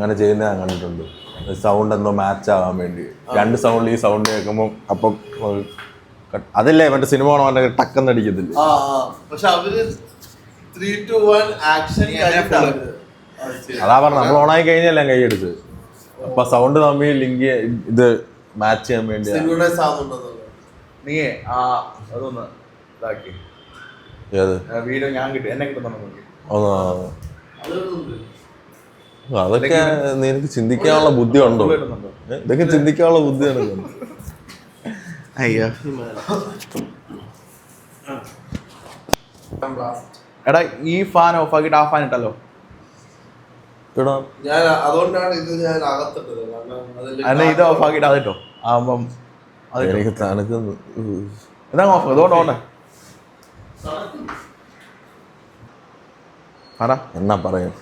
അങ്ങനെ ചെയ്യുന്നത് ഞാൻ കണ്ടിട്ടുണ്ട്. സൗണ്ട് എന്തോ മാച്ച് ആവാൻ വേണ്ടി 2 സൗണ്ടിൽ ഈ സൗണ്ട് കേൾക്കുമ്പോൾ അപ്പം അതല്ലേ മറ്റേ സിനിമ കാണാൻ ടക്കെന്ന് അടിക്കത്തില്ല. പക്ഷെ അവര് 3, 2, 1 ആക്ഷൻ അതാ പറഞ്ഞ നമ്മൾ ഓണായി കഴിഞ്ഞാൽ കൈയെടുത്ത് അപ്പൊ സൗണ്ട് തമ്മിൽ ലിങ്ക് ഇത് മാച്ച് ചെയ്യാൻ വേണ്ടി നീ അതൊന്ന് ഇതാക്കി വീഡിയോ ഞാൻ കിട്ടി എന്നെ കിട്ടുന്നുണ്ടോ അതൊക്കെ നിനക്ക് ചിന്തിക്കാനുള്ള ബുദ്ധി ഉണ്ടോ? ഇതൊക്കെ ചിന്തിക്കാനുള്ള ബുദ്ധിയാണ്. അയ്യോ എടാ ഈ ഫാൻ ഓഫ് ആക്കിട്ട് ആ ഫാൻ ഇട്ടല്ലോ. ഞാൻ അതുകൊണ്ടാണ് ഇത് ഞാൻ അകത്തിട്ടത്. അല്ല ഇത് ഓഫ് ആക്കിട്ട് അതിട്ടോ ആവുമ്പം എനിക്ക് തനക്ക് ഇതാ ഓഫ് അതുകൊണ്ട് ഓണ്ടേ പറ എന്നാ പറയാം.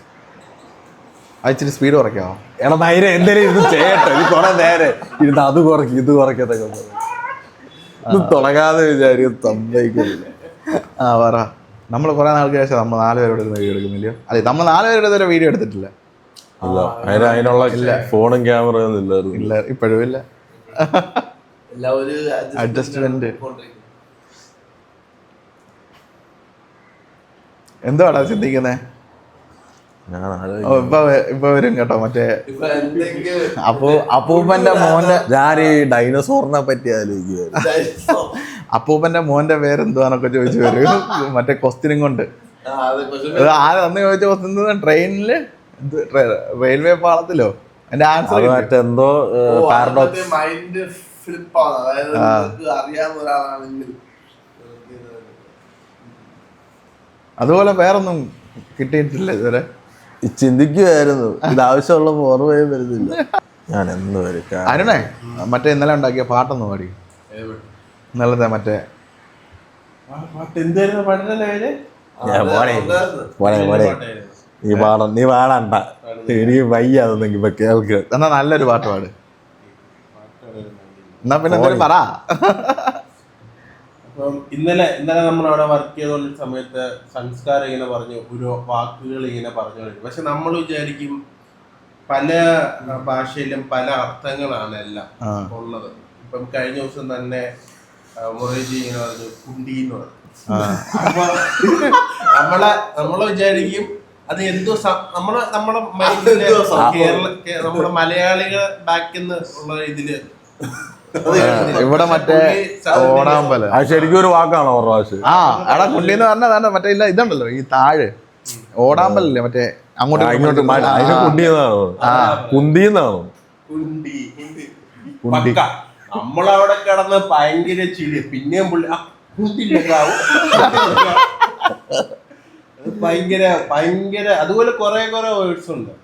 ഇച്ചിരി സ്പീഡ് കുറയ്ക്കാവോ? എടാ നേരെ എന്തായാലും ഇത് ചെയ്യട്ടെ. ഇത് കുറെ നേരെ ഇരുന്ന് അത് കുറയ്ക്കും ഇത് കുറയ്ക്കത്തൊക്കെ ഇത് തുടങ്ങാതെ വിചാരിക്കും സമ്മതിക്കില്ല. പറ. നമ്മൾ കുറെ നാൾക്ക് ശേഷം നമ്മൾ 4 പേരോട് വീഡിയോ എടുക്കുന്നില്ലയോ? അതെ നമ്മൾ 4 പേരുടെ വീഡിയോ എടുത്തിട്ടില്ല. അതിനുള്ള ഫോണും ക്യാമറ ഒന്നും ഇല്ലായിരുന്നു. ഇല്ല ഇപ്പോഴും ഇല്ല. അഡ്ജസ്റ്റ്മെന്റ് എന്തുവാടാ ചിന്തിക്കുന്നേ? ഇപ്പൊ വരും കേട്ടോ മറ്റേ അപ്പൂപ്പന്റെ മോന്റെ. ഞാൻ ഈ ഡൈനോസോറിനെ പറ്റി ആലോചിക്കുവായിരുന്നു. അപ്പൂപ്പന്റെ മോന്റെ പേരെന്തുവാന്നൊക്കെ ചോദിച്ചു വരും മറ്റേ ക്വസ്റ്റ്യനും കൊണ്ട്. അന്ന് ചോദിച്ച ക്വസ്റ്റ്യൻ ട്രെയിനില് റെയിൽവേ പാളത്തിലോ എന്റെ ആൻസർ മറ്റെന്തോ അതുപോലെ വേറൊന്നും കിട്ടിയിട്ടില്ല ഇതുവരെ. ചിന്തിക്കുമായിരുന്നു ഇത് ആവശ്യമുള്ള ഓർമ്മയും വരുന്നില്ല. ഞാൻ എന്ന് വരും അരുണേ മറ്റേ ഇന്നലെ ഉണ്ടാക്കിയ പാട്ടൊന്ന് പാടി. ഇന്നലത്തെ മറ്റേ നീ പാടണ്ട എനിക്ക് വയ്യ അതൊന്നെങ്കിൽ ഇപ്പൊ കേൾക്ക്. എന്നാ നല്ലൊരു പാട്ട് പാട്. എന്നാ പിന്നെ എന്തായാലും പറ. അപ്പം ഇന്നലെ നമ്മൾ അവിടെ വർക്ക് ചെയ്തുകൊണ്ട സമയത്ത് സംസ്കാരം ഇങ്ങനെ പറഞ്ഞു, ഓരോ വാക്കുകൾ ഇങ്ങനെ പറഞ്ഞുകൊണ്ടിരിക്കും. പക്ഷെ നമ്മൾ വിചാരിക്കും പല ഭാഷയിലും പല അർത്ഥങ്ങളാണ് എല്ലാം ഉള്ളത്. ഇപ്പം കഴിഞ്ഞ ദിവസം തന്നെ മൊറേജി ഇങ്ങനെ പറഞ്ഞു കുണ്ടി എന്ന് പറഞ്ഞു. അപ്പൊ നമ്മളെ വിചാരിക്കും അത് എന്തോ നമ്മുടെ മൈൻഡില് നമ്മുടെ മലയാളികൾ ബാക്കിന്ന് ഉള്ള ഇതില് ഇവിടെ മറ്റേ ഓടാമ്പല ശരിക്കും ഒരു വാക്കാണോ ഭാഷ? എടാ കുണ്ടിന്ന് പറഞ്ഞാൽ മറ്റേ ഇല്ല ഇതുണ്ടല്ലോ ഈ താഴ് ഓടാമ്പലല്ലേ മറ്റേ അങ്ങോട്ട് ഇങ്ങോട്ട് കുണ്ടിന്നാണോ? കുണ്ടിന്നാണോ? കുണ്ടി നമ്മളവിടെ കിടന്ന് ഭയങ്കര ചിരി. പിന്നെയും പുള്ളി ഭയങ്കര ഭയങ്കര അതുപോലെ കുറെ വേർഡ്സ് ഉണ്ട്.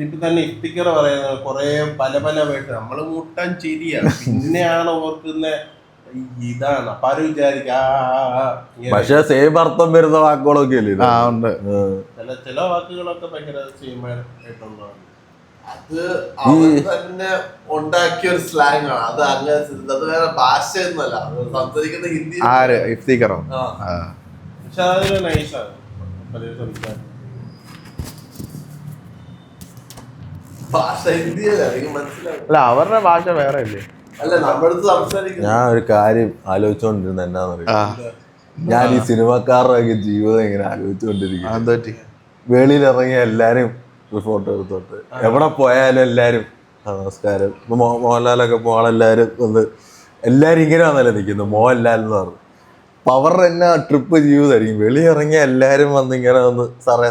ഇപ്പൊ തന്നെ ഇഫ്തിക്കർ പറയുന്നത് കുറെ പല വേർഡ്സ് നമ്മള് കൂട്ടാൻ ചിരിയാണ്. പിന്നെയാണ് ഓർക്കുന്ന ഇതാണ്. അപ്പൊ ആരും വിചാരിക്കും പക്ഷെ സെയിം അർത്ഥം വരുന്ന വാക്കുകളൊക്കെ അല്ലേ? ചില വാക്കുകളൊക്കെ ഭയങ്കര സെയിം ആയിട്ടുള്ളതാണ്. അത് തന്നെ ഉണ്ടാക്കിയ ഒരു സ്ലാങ് ആണ്. അത് അങ്ങനെ അത് വേറെ ഭാഷയൊന്നുമല്ല. സംസാരിക്കുന്ന ഹിന്ദി. ആര് ഇഫ്തിക്കറോ? പക്ഷെ അതൊരു നൈസാണ് സംസാരം. ഭാഷ ഹിന്ദിയല്ല മനസ്സിലാവും. അല്ല അവരുടെ ഭാഷ വേറെ അല്ലേ? അല്ല നമ്മളടുത്ത് സംസാരിക്കുന്നത്. ഞാൻ ഒരു കാര്യം ആലോചിച്ചോണ്ടിരുന്ന എന്നാന്നറിയാം. ഞാൻ ഈ സിനിമക്കാരുടെ ജീവിതം ഇങ്ങനെ ആലോചിച്ചുകൊണ്ടിരിക്കും. വെളിയിലിറങ്ങിയ എല്ലാരും ഫോട്ടോ എടുത്തോട്ട് എവിടെ പോയാലും എല്ലാരും നമസ്കാരം. ഇപ്പൊ മോഹൻലാലൊക്കെ പോകാനെല്ലാരും എല്ലാരും ഇങ്ങനെ വന്നല്ലേ നിൽക്കുന്നു. മോഹൻലാൽ എന്ന് പറഞ്ഞു അപ്പൊ അവരുടെ തന്നെ ട്രിപ്പ് ജീവിതമായിരിക്കും. വെളിയിറങ്ങിയ എല്ലാരും വന്ന് ഇങ്ങനെ വന്ന് സാറേ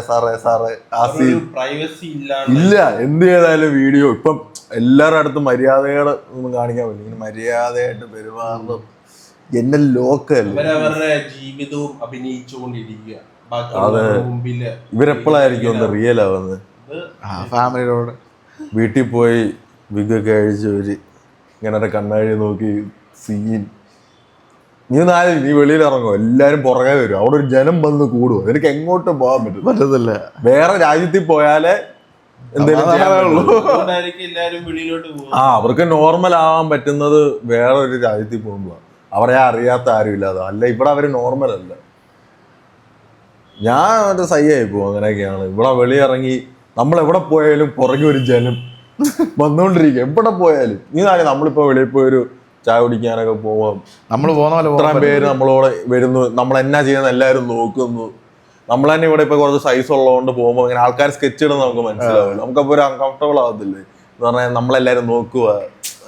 ഇല്ല എന്ത് ചെയ്താലും വീഡിയോ. ഇപ്പം എല്ലാവരുടെ അടുത്തും മര്യാദകൾ ഒന്നും കാണിക്കാൻ പറ്റില്ല. ഇങ്ങനെ മര്യാദയായിട്ട് പെരുമാറുന്നു. എന്നെ അവരവരുടെ ജീവിതവും അഭിനയിച്ചുകൊണ്ടിരിക്കുക. അതെ ഇവരെപ്പോഴായിരിക്കും ഒന്ന് റിയൽ ആവുന്നത്? ഫാമിലിയോട് വീട്ടിൽ പോയി വിഗൊക്കെ അഴിച്ച് ഒരു ഇങ്ങനെ കണ്ണാഴി നോക്കി സീൻ. നീ വെളിയിൽ ഇറങ്ങുമോ എല്ലാരും പുറകെ വരും. അവിടെ ഒരു ജനം വന്ന് കൂടുമോ? നിനക്ക് എങ്ങോട്ടും പോകാൻ പറ്റത്തില്ല. വേറെ രാജ്യത്തിൽ പോയാലേ അവർക്ക് നോർമൽ ആവാൻ പറ്റുന്നത് വേറെ ഒരു രാജ്യത്തിൽ പോകുമ്പോ. അവരെ അറിയാത്ത ആരും ഇല്ലാതെ. അല്ല ഇവിടെ അവര് നോർമൽ അല്ല. ഞാൻ മറ്റേ സയ്യായി പോകും. അങ്ങനെയൊക്കെയാണ്. ഇവിടെ വെളിയിറങ്ങി നമ്മൾ എവിടെ പോയാലും പുറകെ ഒരു ജനം വന്നുകൊണ്ടിരിക്കുക. എവിടെ പോയാലും ഈ നാളെ നമ്മളിപ്പോ വെളിയിൽ പോയൊരു ചായ കുടിക്കാനൊക്കെ പോവാം, നമ്മൾ പോകുന്ന പോലെ ഇത്രയും പേര് നമ്മളോട് വരുന്നു, നമ്മൾ എന്നാ ചെയ്യുന്ന എല്ലാവരും നോക്കുന്നു. നമ്മൾ തന്നെ ഇവിടെ ഇപ്പൊ കുറച്ച് സൈസ് ഉള്ളതുകൊണ്ട് പോകുമ്പോൾ ഇങ്ങനെ ആൾക്കാർ സ്കെച്ച് ഇടുന്ന നമുക്ക് മനസ്സിലാവില്ല, നമുക്കപ്പോ ഒരു അൺകംഫർട്ടബിൾ ആവത്തില്ലേ എന്ന് പറഞ്ഞാൽ നമ്മളെല്ലാരും നോക്കുക,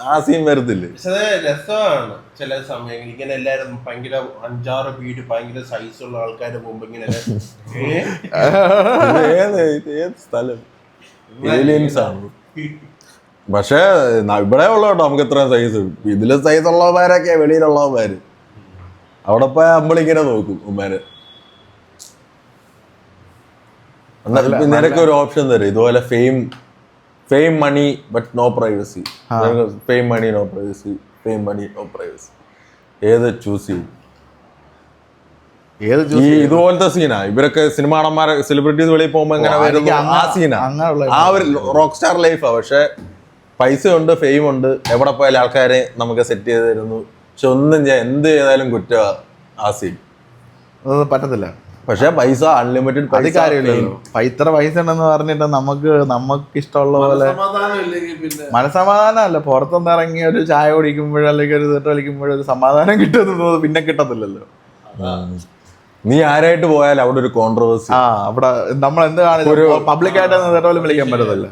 ആ സീൻ വരത്തില്ലേ. പക്ഷെ അത് രസമാണ് ചില സമയങ്ങളിൽ ഇങ്ങനെ എല്ലാരും ഭയങ്കര 5-6 വീട് ഭയങ്കര സൈസ് ഉള്ള ആൾക്കാർ പോകുമ്പോ ഇങ്ങനെ ഏത് സ്ഥലം ഏലിയൻസ് ആണ്. പക്ഷെ ഇവിടെ ഉള്ള കേട്ടോ നമുക്ക് ഇത്രയും സൈസ്, ഇതില് സൈസ് ഉള്ളവന്മാരൊക്കെ വെളിയിലുള്ളവന്മാര്. അവിടെ പോയാൽ നമ്മളിങ്ങനെ നോക്കും ഉമ്മാര്. നിനക്ക് ഒരു ഓപ്ഷൻ തരും ഇതുപോലെ fame money but no privacy, fame money no privacy, fame money no privacy, ഏത് ചൂസ് ചെയ്യും? ഈ ഇതുപോലത്തെ സീനാ ഇവരൊക്കെ സിനിമ നടന്മാരെ സെലിബ്രിറ്റീസ് വെളിയിൽ പോകുമ്പോ എങ്ങനെ വരുന്നു ആ സീനാ, ആ ഒരു റോക്ക് സ്റ്റാർ ലൈഫാ. പക്ഷെ പൈസ ഉണ്ട്, ഫെയിം ഉണ്ട്, എവിടെ പോയാലും ആൾക്കാരെ നമുക്ക് സെറ്റ് ചെയ്ത് തരുന്നു. പക്ഷെ ഒന്നും ഞാൻ എന്ത് ചെയ്താലും കുറ്റ ആ സീൻ പറ്റത്തില്ല. പക്ഷെ പൈസ അൺലിമിറ്റഡ് അത് കാര്യമില്ലല്ലോ. ഇത്ര പൈസ ഉണ്ടെന്ന് പറഞ്ഞിട്ട് നമുക്ക് ഇഷ്ടമുള്ള പോലെ മനസമാധാനം അല്ല, പുറത്തൊന്നും ഇറങ്ങി ഒരു ചായ കുടിക്കുമ്പോഴോ അല്ലെങ്കിൽ ഒരു തീട്ട കളിക്കുമ്പോഴോ ഒരു സമാധാനം കിട്ടുന്നത് പിന്നെ കിട്ടത്തില്ലല്ലോ. നീ ആരായിട്ട് പോയാലും അവിടെ ഒരു കോൺട്രവേഴ്സി, അവിടെ നമ്മൾ എന്ത് കാണില്ല പബ്ലിക്കായിട്ട് തീട്ട പോലും വിളിക്കാൻ പറ്റത്തില്ല.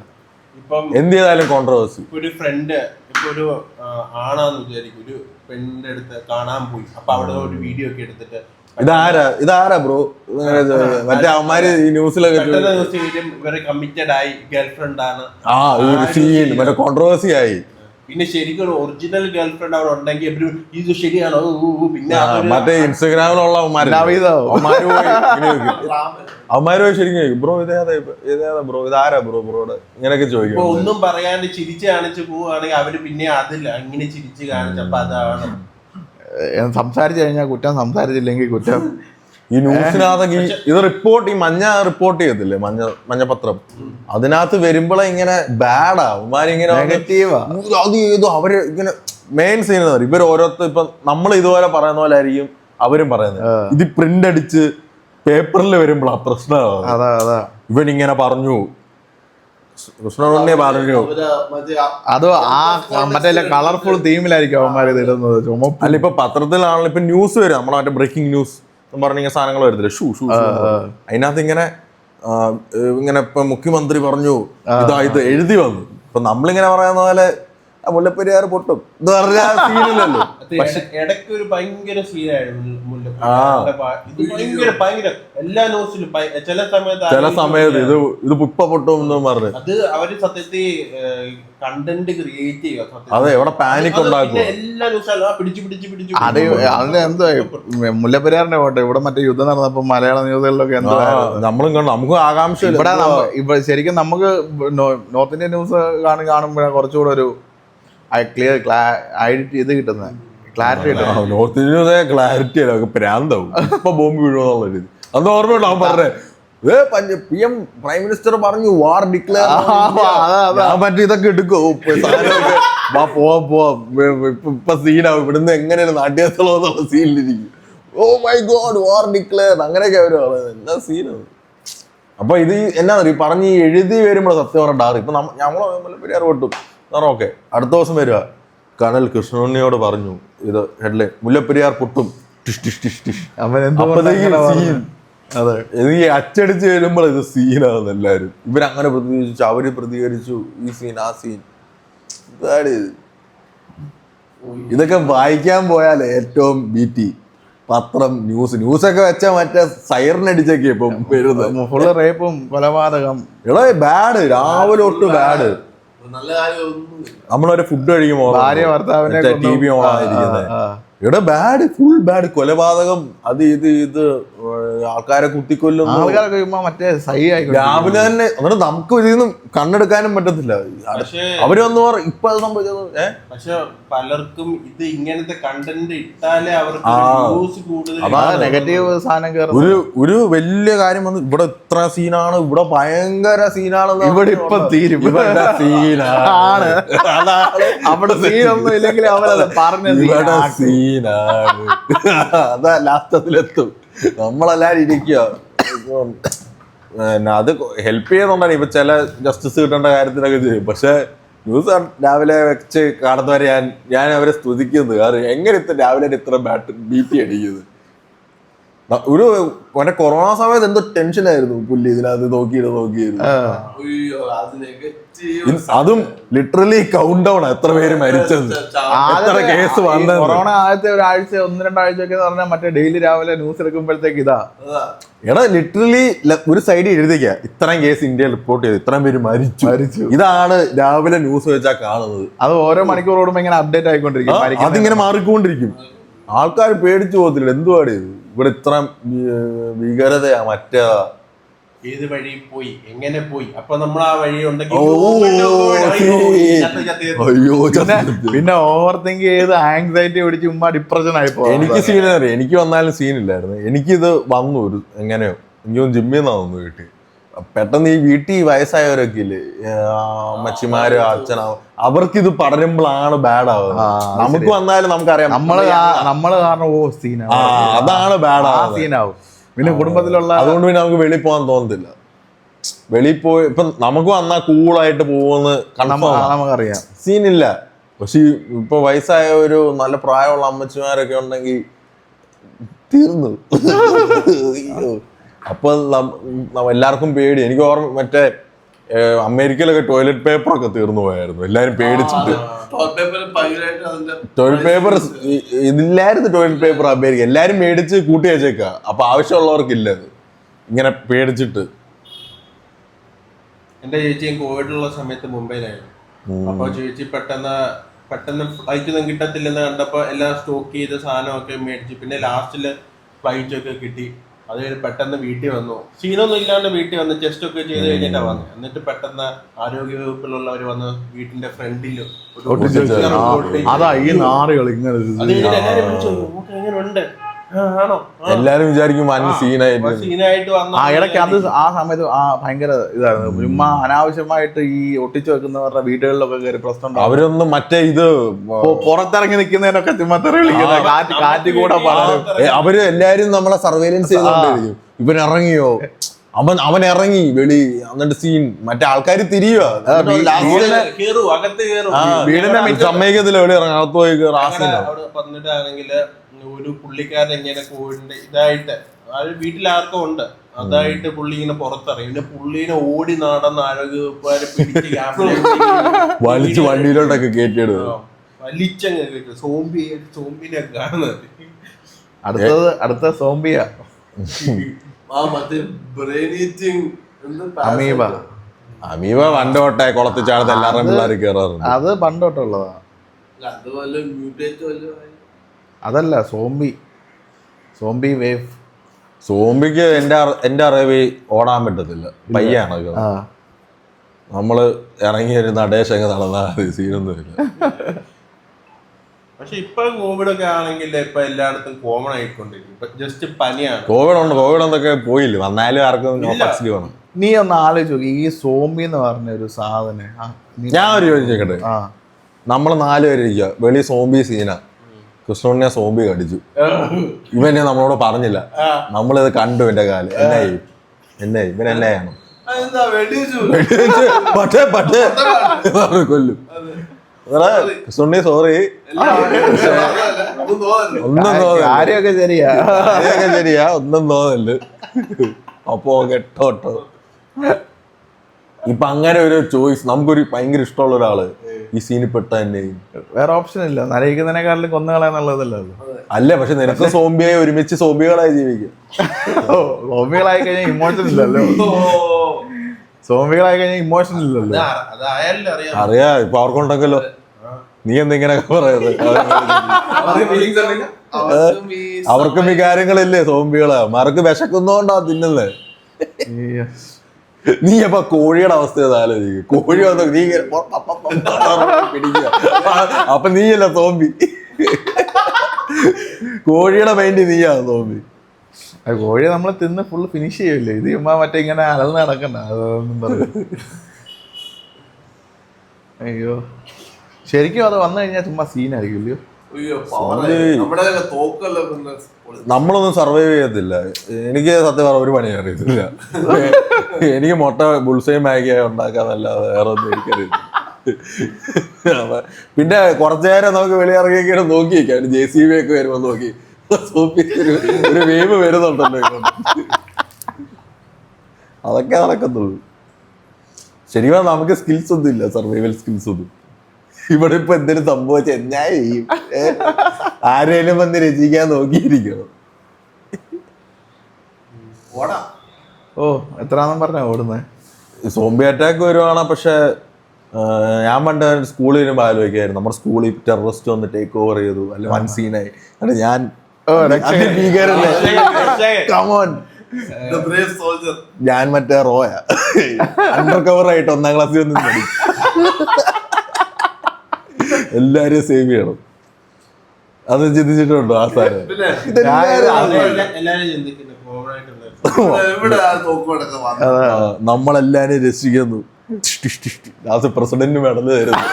ഇപ്പം എന്ത് ചെയ്താലും കോൺട്രവേഴ്സി. ഒരു ഫ്രണ്ട് ഇപ്പൊ ഒരു ആണാന്ന് വിചാരിക്കും, ഒരു പെണ്ണിന്റെ അടുത്ത് കാണാൻ പോയി, അപ്പൊ അവിടെ ഒരു വീഡിയോ ഒക്കെ എടുത്തിട്ട് ഇതാരാ ബ്രോ മറ്റേ അവന്മാര് ഈ ന്യൂസിലൊക്കെ ഇവരെ കമ്മിറ്റഡ് ആയി ഗേൾഫ്രണ്ട് ആണ്, ആ ഒരു സീൻ മറ്റേ കോൺട്രവേഴ്സി ആയി. പിന്നെ ശരിക്കും ഒറിജിനൽ ഗേൾഫ്രണ്ട് അവിടെ ഉണ്ടെങ്കിൽ എപ്പോഴും ഇത് ശരിയാണോ, പിന്നെ മറ്റേ ഇൻസ്റ്റഗ്രാമിലുള്ള അവന്മാര് പോയി ശരിക്കും ബ്രോ ഇതേതാ ബ്രോ, ഇതാരാ ബ്രോടെ ഇങ്ങനെയൊക്കെ ചോദിക്കും. ഒന്നും പറയാണ്ട് ചിരിച്ച് കാണിച്ച് പോവുകയാണെങ്കിൽ അവര് പിന്നെ അതില്ല ഇങ്ങനെ ചിരിച്ച് കാണിച്ചപ്പോ അതാണ് സംസാരിച്ചു കഴിഞ്ഞാൽ കുറ്റം, സംസാരിച്ചില്ലെങ്കിൽ കുറ്റം. ഈ ന്യൂസിനകത്ത് ഇത് റിപ്പോർട്ട് ഈ മഞ്ഞ റിപ്പോർട്ട് ചെയ്യത്തില്ലേ, മഞ്ഞപത്രം, അതിനകത്ത് വരുമ്പോഴേ ഇങ്ങനെ ബാഡാ ഉമ്മാരിങ്ങനെ നെഗറ്റീവാ. അത് ചെയ്തു അവര് ഇങ്ങനെ മെയിൻ സീൻ ഇവർ ഓരോരുത്തർ ഇപ്പൊ നമ്മൾ ഇതുപോലെ പറയുന്ന പോലെ ആയിരിക്കും അവരും പറയുന്നത്. ഇത് പ്രിന്റ് അടിച്ച് പേപ്പറിൽ വരുമ്പോഴാ പ്രശ്നമാണ്. ഇവനിങ്ങനെ പറഞ്ഞു, കൃഷ്ണനെ പറഞ്ഞു, അത് ആ മറ്റേ കളർഫുൾ തീമിലായിരിക്കും അവന്മാർ ഇത് ഇടുന്നത്. അല്ല ഇപ്പൊ പത്രത്തിലാണല്ലോ ഇപ്പൊ ന്യൂസ് വരും, നമ്മളെ മറ്റേ ബ്രേക്കിംഗ് ന്യൂസ് എന്ന് പറഞ്ഞ സാധനങ്ങൾ വരത്തില്ല, ഷൂ അതിനകത്ത് ഇങ്ങനെ ഇപ്പൊ മുഖ്യമന്ത്രി പറഞ്ഞു ഇത് എഴുതി വന്നു. ഇപ്പൊ നമ്മളിങ്ങനെ പറയുന്ന പോലെ മുല്ലപ്പെരിയാർ പൊട്ടും എന്ന് പറഞ്ഞ സീനില്ലല്ലോ. ഇടയ്ക്ക് ഒരു ഭയങ്കര സീനായിരുന്നു ഭയങ്കര എല്ലാ ന്യൂസിലും ചില സമയത്ത് ഇത് പുപ്പ പൊട്ടും എന്ന് പറഞ്ഞു. അത് അവര് സത്യത്തിൽ കണ്ടന്റ് ക്രിയേറ്റ് ചെയ്യുക. അതെ, എവിടെ പാനിക് ഉണ്ടാക്കും എല്ലാ ന്യൂസും പിടിച്ചു അത് അതിനെന്തോ മുല്ലപ്പെരിയാറിന്റെ പോട്ടെ, ഇവിടെ മറ്റേ യുദ്ധം നടന്നപ്പോ മലയാള ന്യൂസുകളിലൊക്കെ എന്തോ നമ്മളും കണ്ടു. നമുക്ക് ആകാംക്ഷ ഇവിടെ ശരിക്കും നമുക്ക് നോർത്ത് ഇന്ത്യൻ ന്യൂസ് കാണുമ്പോഴാണ് കുറച്ചുകൂടെ ഒരു ക്ലിയർ ഇത് കിട്ടുന്നത്, ക്ലാരിറ്റി കിട്ടുന്നത്. നോർത്ത് ഇന്ത്യ ക്ലാരിറ്റി അല്ല, പ്രാന്താവും. ഇപ്പൊ ബോംബ് വീഴുമെന്നുള്ള രീതി അന്ന് ഓർമ്മയുണ്ടോ അവൻ പറഞ്ഞേ, PM പ്രൈം മിനിസ്റ്റർ പറഞ്ഞു വാർ ഡിക്ലെയർ, മറ്റേ ഇതൊക്കെ എടുക്കും ഇപ്പൊ സീനാവും. ഇവിടുന്ന് എങ്ങനെ നാട്യസ്ഥലം സീനിലിരിക്കും. Oh my God war declare അങ്ങനെയൊക്കെ അവര് പറയുന്നത്. എന്താ സീനാണ്. അപ്പൊ ഇത് എന്നാ പറഞ്ഞ് എഴുതി വരുമ്പോൾ സത്യം പറഞ്ഞ ഡാറ്. ഇപ്പൊ ഞമ്മളെ മുല്ലപ്പെരിയാർ പൊട്ടും ഓക്കെ, അടുത്ത ദിവസം വരിക കണൽ കൃഷ്ണുണ്ണിയോട് പറഞ്ഞു ഇത് ഹെഡ്ലൈൻ മുല്ലപ്പെരിയാർ പൊട്ടും ഈ അച്ചടിച്ച് വരുമ്പോൾ ഇത് സീനാണ്. എല്ലാവരും ഇവരങ്ങനെ പ്രതികരിച്ചു, അവര് പ്രതികരിച്ചു, ഈ സീൻ ആ സീൻ. ഇതൊക്കെ വായിക്കാൻ പോയാൽ ഏറ്റവും BT പത്രം ന്യൂസൊക്കെ വെച്ചാൽ മറ്റേ സൈറൻ അടിച്ചൊക്കെ ഇപ്പം വരുന്നത്. ഫുള്ള് റേപ്പും കൊലപാതകം. എടാ ബാഡ്, രാവിലെ തൊട്ട് ബാഡ്. നമ്മളൊരു ഫുഡ് കഴിക്കുമ്പോ ഭാര്യ ഭർത്താവിനെ TV ഓണായിരിക്കുന്നത്. ഇവിടെ ബാഡ്, ഫുൾ ബാഡ്, കൊലപാതകം, അത് ഇത് ആൾക്കാരെ കുത്തിക്കൊല്ലും. ആൾക്കാരൊക്കെ മറ്റേ രാവിലെ തന്നെ. എന്നിട്ട് നമുക്ക് ഇതിന്നും കണ്ണെടുക്കാനും പറ്റത്തില്ല. അവരൊന്ന് ഇപ്പൊ അത് സംഭവിച്ചത്. പക്ഷെ പലർക്കും ഇത് ഇങ്ങനത്തെ കണ്ടന്റ് ഇട്ടാലേ അവർക്ക് നെഗറ്റീവ് സാധനം കയറും. ഒരു വലിയ കാര്യം വന്ന് ഇവിടെ ഇത്ര സീനാണ്, ഇവിടെ ഭയങ്കര സീനാണെന്ന്, ഇവിടെ ഇപ്പൊ തീരും സീനാണ്. അവിടെ സീനൊന്നും ഇല്ലെങ്കിൽ അവരത് പറഞ്ഞ സീനാണ്. അതാ ലാസ്റ്റത്തിലെത്തും. നമ്മളെല്ലാരും ഇരിക്കുക അത് ഹെൽപ്പ് ചെയ്യുന്നുണ്ടാണ് ഇപ്പൊ ചില ജസ്റ്റിസ് കിട്ടേണ്ട കാര്യത്തിലൊക്കെ ചെയ്യും. പക്ഷെ ന്യൂസ് രാവിലെ വെച്ച് കാണുന്നവരെ ഞാൻ അവരെ സ്തുതിക്കുന്നത്. കാരണം എങ്ങനെ ഇത്ര രാവിലെ ഇത്ര BP അടിക്കുന്നത്. ഒരു മറ്റേ കൊറോണ സമയത്ത് എന്തോ ടെൻഷനായിരുന്നു പുള്ളി ഇതിനകത്ത് നോക്കിയിരുന്നു. അതും ലിറ്ററലി കൗണ്ട് ഡൗൺ എത്ര പേര് മരിച്ചത്, എത്ര കേസ് വന്നത്. കൊറോണ ആദ്യത്തെ ഒരാഴ്ച 1-2 ആഴ്ചയൊക്കെ പറഞ്ഞാൽ മറ്റേ ഡെയിലി രാവിലെ ന്യൂസ് എടുക്കുമ്പോഴത്തേക്ക് എടാ ലിറ്ററലി ഒരു സൈഡിൽ എഴുതിക്ക ഇത്രയും കേസ് ഇന്ത്യയിൽ റിപ്പോർട്ട് ചെയ്തു, ഇത്രയും പേര് മരിച്ചു. ഇതാണ് രാവിലെ ന്യൂസ് വെച്ചാൽ കാണുന്നത്. അത് ഓരോ മണിക്കൂർ ഓടുമ്പോ ഇങ്ങനെ അപ്ഡേറ്റ് ആയിക്കൊണ്ടിരിക്കും. അതിങ്ങനെ മാറിക്കൊണ്ടിരിക്കും. ആൾക്കാർ പേടിച്ചു പോകത്തില്ല. എന്തുവാണ് ഇത് ഇവിടെ ഇത്ര ഭീകരതയാ മറ്റേ ഏത് വഴി പോയി എങ്ങനെ പോയി അപ്പൊ നമ്മൾ ആ വഴി ഉണ്ടെങ്കിൽ അയ്യോ. പിന്നെ ഓവർ തിങ്ക് ചെയ്ത് ആങ്സൈറ്റി പിടിച്ച് ഉമ്മ ഡിപ്രഷൻ ആയി പോകും. എനിക്ക് സീനറി എനിക്ക് വന്നാലും സീനില്ലായിരുന്നു. എനിക്കിത് വന്നു ഒരു എങ്ങനെയോ എനിക്കൊന്ന് ജിമ്മിൽ നിന്നാ വന്നു വീട്ടിൽ. പെട്ടെന്ന് ഈ വീട്ടിൽ വയസ്സായവരൊക്കെ ഇല്ലേ, അമ്മച്ചിമാര് അച്ഛനാ, അവർക്കിത് പടരുമ്പോഴാണ് ബാഡ് ആവുന്നത്. നമുക്ക് വന്നാലും നമുക്കറിയാം നമ്മള് കാരണം സീനാവും. അതാണ് ബാഡ് സീനാവും. പിന്നെ കുടുംബത്തിലുള്ള അതുകൊണ്ട് പിന്നെ നമുക്ക് വെളിയിൽ പോകാൻ തോന്നത്തില്ല. വെളിയിൽ പോയി ഇപ്പൊ നമുക്ക് വന്നാൽ കൂളായിട്ട് പോകുമെന്ന് നമുക്കറിയാം, സീനില്ല. പക്ഷെ ഇപ്പൊ വയസ്സായ ഒരു നല്ല പ്രായമുള്ള അമ്മച്ചിമാരൊക്കെ ഉണ്ടെങ്കിൽ തീർന്നു. അപ്പൊ എല്ലാവർക്കും പേടി. എനിക്ക് ഓർമ്മ മറ്റേ അമേരിക്കയിലൊക്കെ ടോയ്ലറ്റ് പേപ്പർ ഒക്കെ തീർന്നു പോയായിരുന്നു. എല്ലാരും പേടിച്ചിട്ട് ടോയ്ലറ്റ് പേപ്പർ ഇതില്ലായിരുന്നു. ടോയ്ലറ്റ് പേപ്പർ അമേരിക്ക എല്ലാരും മേടിച്ച് കൂട്ടി വെച്ചേക്ക. അപ്പൊ ആവശ്യമുള്ളവർക്കില്ല അത്, ഇങ്ങനെ പേടിച്ചിട്ട്. എന്റെ ചേച്ചിയും കോവിഡുള്ള സമയത്ത് മുംബൈയിലായിരുന്നു. അപ്പൊ ചേച്ചി പെട്ടെന്ന് ഫ്ലൈറ്റൊന്നും കിട്ടത്തില്ലെന്ന് കണ്ടപ്പോ എല്ലാം സ്റ്റോക്ക് ചെയ്ത സാധനമൊക്കെ മേടിച്ചു. പിന്നെ ലാസ്റ്റില് ഫ്ലൈറ്റ് ഒക്കെ കിട്ടി. അത് പെട്ടെന്ന് വീട്ടിൽ വന്നു. സീനൊന്നും ഇല്ലാണ്ട് വീട്ടിൽ വന്ന് ടെസ്റ്റ് ഒക്കെ ചെയ്ത് കഴിഞ്ഞിട്ടാ വന്നത്. എന്നിട്ട് പെട്ടെന്ന് ആരോഗ്യ വകുപ്പിലുള്ളവർ വന്ന് വീട്ടിന്റെ ഫ്രണ്ടിൽ അതാ ഈ നാറുകൾ ഇങ്ങനെ എങ്ങനെയുണ്ട് എല്ലാരും വിചാരിക്കും സീനായിട്ട് വന്നു. ഇടയ്ക്ക് അത് ആ സമയത്ത് ഭയങ്കര ഇതായിരുന്നു. ചുമ്മാ അനാവശ്യമായിട്ട് ഈ ഒട്ടിച്ചു വെക്കുന്നവരുടെ വീടുകളിലൊക്കെ കയറി പ്രശ്നം. അവരൊന്നും മറ്റേ ഇത് പുറത്തിറങ്ങി നിൽക്കുന്നതിനൊക്കെ ചുമ്മാ തെറി വിളിക്കുന്നത്, കാറ്റ് കൂടെ അവര് എല്ലാരും നമ്മളെ സർവൈലൻസ് ചെയ്തോണ്ടിരിക്കും. ഇവൻ ഇറങ്ങിയോ, അവൻ ഇറങ്ങി വെളി, എന്നിട്ട് സീൻ മറ്റേ ആൾക്കാർ തിരിയുക വീടിന്റെ സമ്മതിക്കത്തില്ല. വെളി ഇറങ്ങി അകത്ത് പോയി വന്നിട്ടാണെങ്കില് ഒരു പുള്ളിക്കാരൻ ഇങ്ങനെ കോവിഡിന്റെ ഇതായിട്ട് വീട്ടിൽ ആർക്കും ഉണ്ട്, അതായിട്ട് പുള്ളി ഇങ്ങനെ പുറത്തിറങ്ങി. പിന്നെ പുള്ളീനെ ഓടി നടന്ന് ആരോഗ്യവകുപ്പുകാരെ വലിച്ചു വണ്ടിയിലോട്ടൊക്കെ കയറ്റിയിടുക, വലിച്ചങ്ങ് കേട്ടു. സോംബിനെ കാണുന്നത്. അടുത്ത സോംബിയാ അമീബ പണ്ടോട്ടെ കുളത്തിൽ ചാടത്ത് എല്ലാവരും പിള്ളേർ കയറാറുണ്ട്. അത് പണ്ടോട്ടുള്ളതാ. അതല്ല സോംബി വേവ്. സോംബിക്ക് എന്റെ അറിവ് ഓടാൻ പറ്റത്തില്ല, പയ്യാണ്. നമ്മള് ഇറങ്ങി ഒരു നടേശങ്ങ് നടന്നാ സീനൊന്നുമില്ല. പക്ഷെ ഇപ്പൊ കോവിഡ് ഒക്കെ ആണെങ്കിൽ ഇപ്പൊ എല്ലായിടത്തും കോമൺ ആയിക്കൊണ്ടിരിക്കും. ഇപ്പൊ ജസ്റ്റ് പനിയാണ്. കോവിഡ് എന്തൊക്കെ പോയില്ല, വന്നാലും ആർക്കും വേണം. നീ ഒന്ന് ആലോചിച്ച് നോക്കി, ഈ സോംബി എന്ന് പറഞ്ഞ ഒരു സാധനം. ഞാൻ ഒരു ചോദിച്ചേക്കട്ടെ, നമ്മള് 4 പേര് ഇരിക്കുക, വെളി സോംബി സീന, കൃഷ്ണനെ സോംബി കടിച്ചു, ഇവനെ നമ്മളോട് പറഞ്ഞില്ല, നമ്മളിത് കണ്ടു. എന്റെ കാലം എന്നായി ഇവൻ എന്നായാണ് കൊല്ലും. കൃഷ്ണനെ സോറി, ഒന്നും കാര്യമൊക്കെ ശരിയാ, ഒന്നും തോന്നല്. അപ്പോ കേട്ടോട്ടോ. ഇപ്പൊ അങ്ങനെ ഒരു ചോയ്സ് നമുക്കൊരു ഭയങ്കര ഇഷ്ടമുള്ള ഒരാള് ഈ സീനിൽ പെട്ട തന്നെ വേറെ ഓപ്ഷൻ ഇല്ല. നരയിക്കുന്നതിനെക്കാട്ടിലും കൊന്നുകളെന്നുള്ളതല്ലോ. അല്ല, പക്ഷെ നിനക്ക് സോംബിയായി ഒരുമിച്ച് സോംബികളായി ജീവിക്കും. സോംബികളായി കഴിഞ്ഞാൽ ഇമോഷൻ ഇല്ലല്ലോ. സോംബികളായി കഴിഞ്ഞാൽ ഇമോഷൻ ഇല്ലല്ലോ. അറിയാ ഇപ്പൊ അവർക്കുണ്ടെങ്കിലോ. നീ എന്തെങ്കിനൊക്കെ പറയുന്നത്, അവർക്കും വികാരങ്ങളില്ലേ സോംബികള്. മറക്ക് വിശക്കുന്നോണ്ടാ തിന്നുന്നത്. നീ അപ്പൊ കോഴിയുടെ അവസ്ഥ ആലോചിക്കും. കോഴി വന്ന് നീ പിടിക്കുക, അപ്പൊ നീയല്ല സോംബി. കോഴിയുടെ മൈൻഡ് നീയാണ് സോംബി. കോഴിയെ നമ്മൾ തിന്ന് ഫുള്ള് ഫിനിഷ് ചെയ്യില്ലേ. ഇത് ചുമ്മാ മറ്റേ ഇങ്ങനെ അലന്ന് നടക്കണ്ട, അതൊന്നും പറയും. അയ്യോ, ശരിക്കും അത് വന്നു കഴിഞ്ഞാൽ ചുമ്മാ സീനായിരിക്കും ഇല്ലയോ. അയ്യോ നമ്മുടെ തോക്കല്ലോ പിന്നെ നമ്മളൊന്നും സർവൈവ് ചെയ്യത്തില്ല. എനിക്ക് സത്യം പറഞ്ഞ ഒരു പണി അറിയത്തില്ല. എനിക്ക് മുട്ട ബുൾസൈ മാഗി ഉണ്ടാക്കാന്നല്ലാതെ വേറെ ഒന്നും എനിക്കറിയില്ല. പിന്നെ കുറച്ചു നേരം നമുക്ക് വെളിയിറങ്ങിയൊക്കെ നോക്കി വെക്കാം. JCB ഒക്കെ വരുമ്പോ നോക്കി ഒരു വേവ് വരുന്നുണ്ടല്ലോ, അതൊക്കെ നടക്കത്തുള്ളൂ. ശരിക്കും നമുക്ക് സ്കിൽസ് ഒന്നും ഇല്ല, സർവൈവൽ സ്കിൽസ് ഒന്നും. ഇവിടെ ഇപ്പൊ എന്തെങ്കിലും സംഭവിച്ച എന്നാ ചെയ്യും? ആരേലും വന്ന് രചിക്കാൻ നോക്കിയിരിക്കണം. ഓ എത്രാന്നും പറഞ്ഞ ഓടുന്നത്? സോംബി അറ്റാക്ക് വരുവാണ്. പക്ഷെ ഞാൻ പണ്ട് സ്കൂളിൽ വരുമ്പോൾ ആലോചിക്കായിരുന്നു, നമ്മുടെ സ്കൂളിൽ ടെററിസ്റ്റ് വന്ന് ടേക്ക് ഓവർ ചെയ്തു, അല്ല വൺ സീനായി. എന്നിട്ട് ഞാൻ ഞാൻ മറ്റേ റോയ അണ്ടർ കവർ ആയിട്ട് 1ാം ക്ലാസ്സിൽ വന്ന് എല്ലാരും സേവ് ചെയ്യണം. അത് ചിന്തിച്ചിട്ടുണ്ടോ ആ സാധനം? നമ്മളെല്ലാരും രക്ഷിക്കുന്നു. പ്രസിഡന്റ് മെഡൽ തരുന്നു.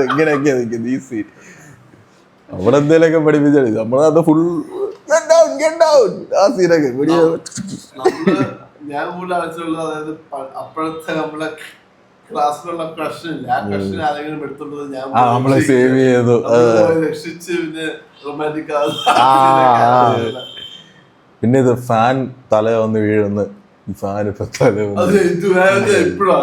എങ്ങനെയൊക്കെയാ നിൽക്കുന്നത് ഈ സീൻ? അവിടെ എന്തേലൊക്കെ പഠിപ്പിച്ചാൽ നമ്മളത് ഫുൾ ആ സീനൊക്കെ. ഞാൻ കൂടുതൽ ആവശ്യമുള്ളത് അതായത് അപ്പോഴത്തെ നമ്മളെ ക്ലാസ്സിലുള്ള പ്രശ്നമില്ല, ആ പ്രശ്നം ആരെങ്കിലും എടുത്തോണ്ടത് ഞാൻ നമ്മളെ സേവ് ചെയ്തു, രക്ഷിച്ച് പിന്നെ റൊമാൻറ്റിക്. പിന്നെ ഇത് ഫാൻ തല വന്ന് വീഴുന്ന ഈ ഫാൻ ഇപ്പൊ തല എപ്പോഴും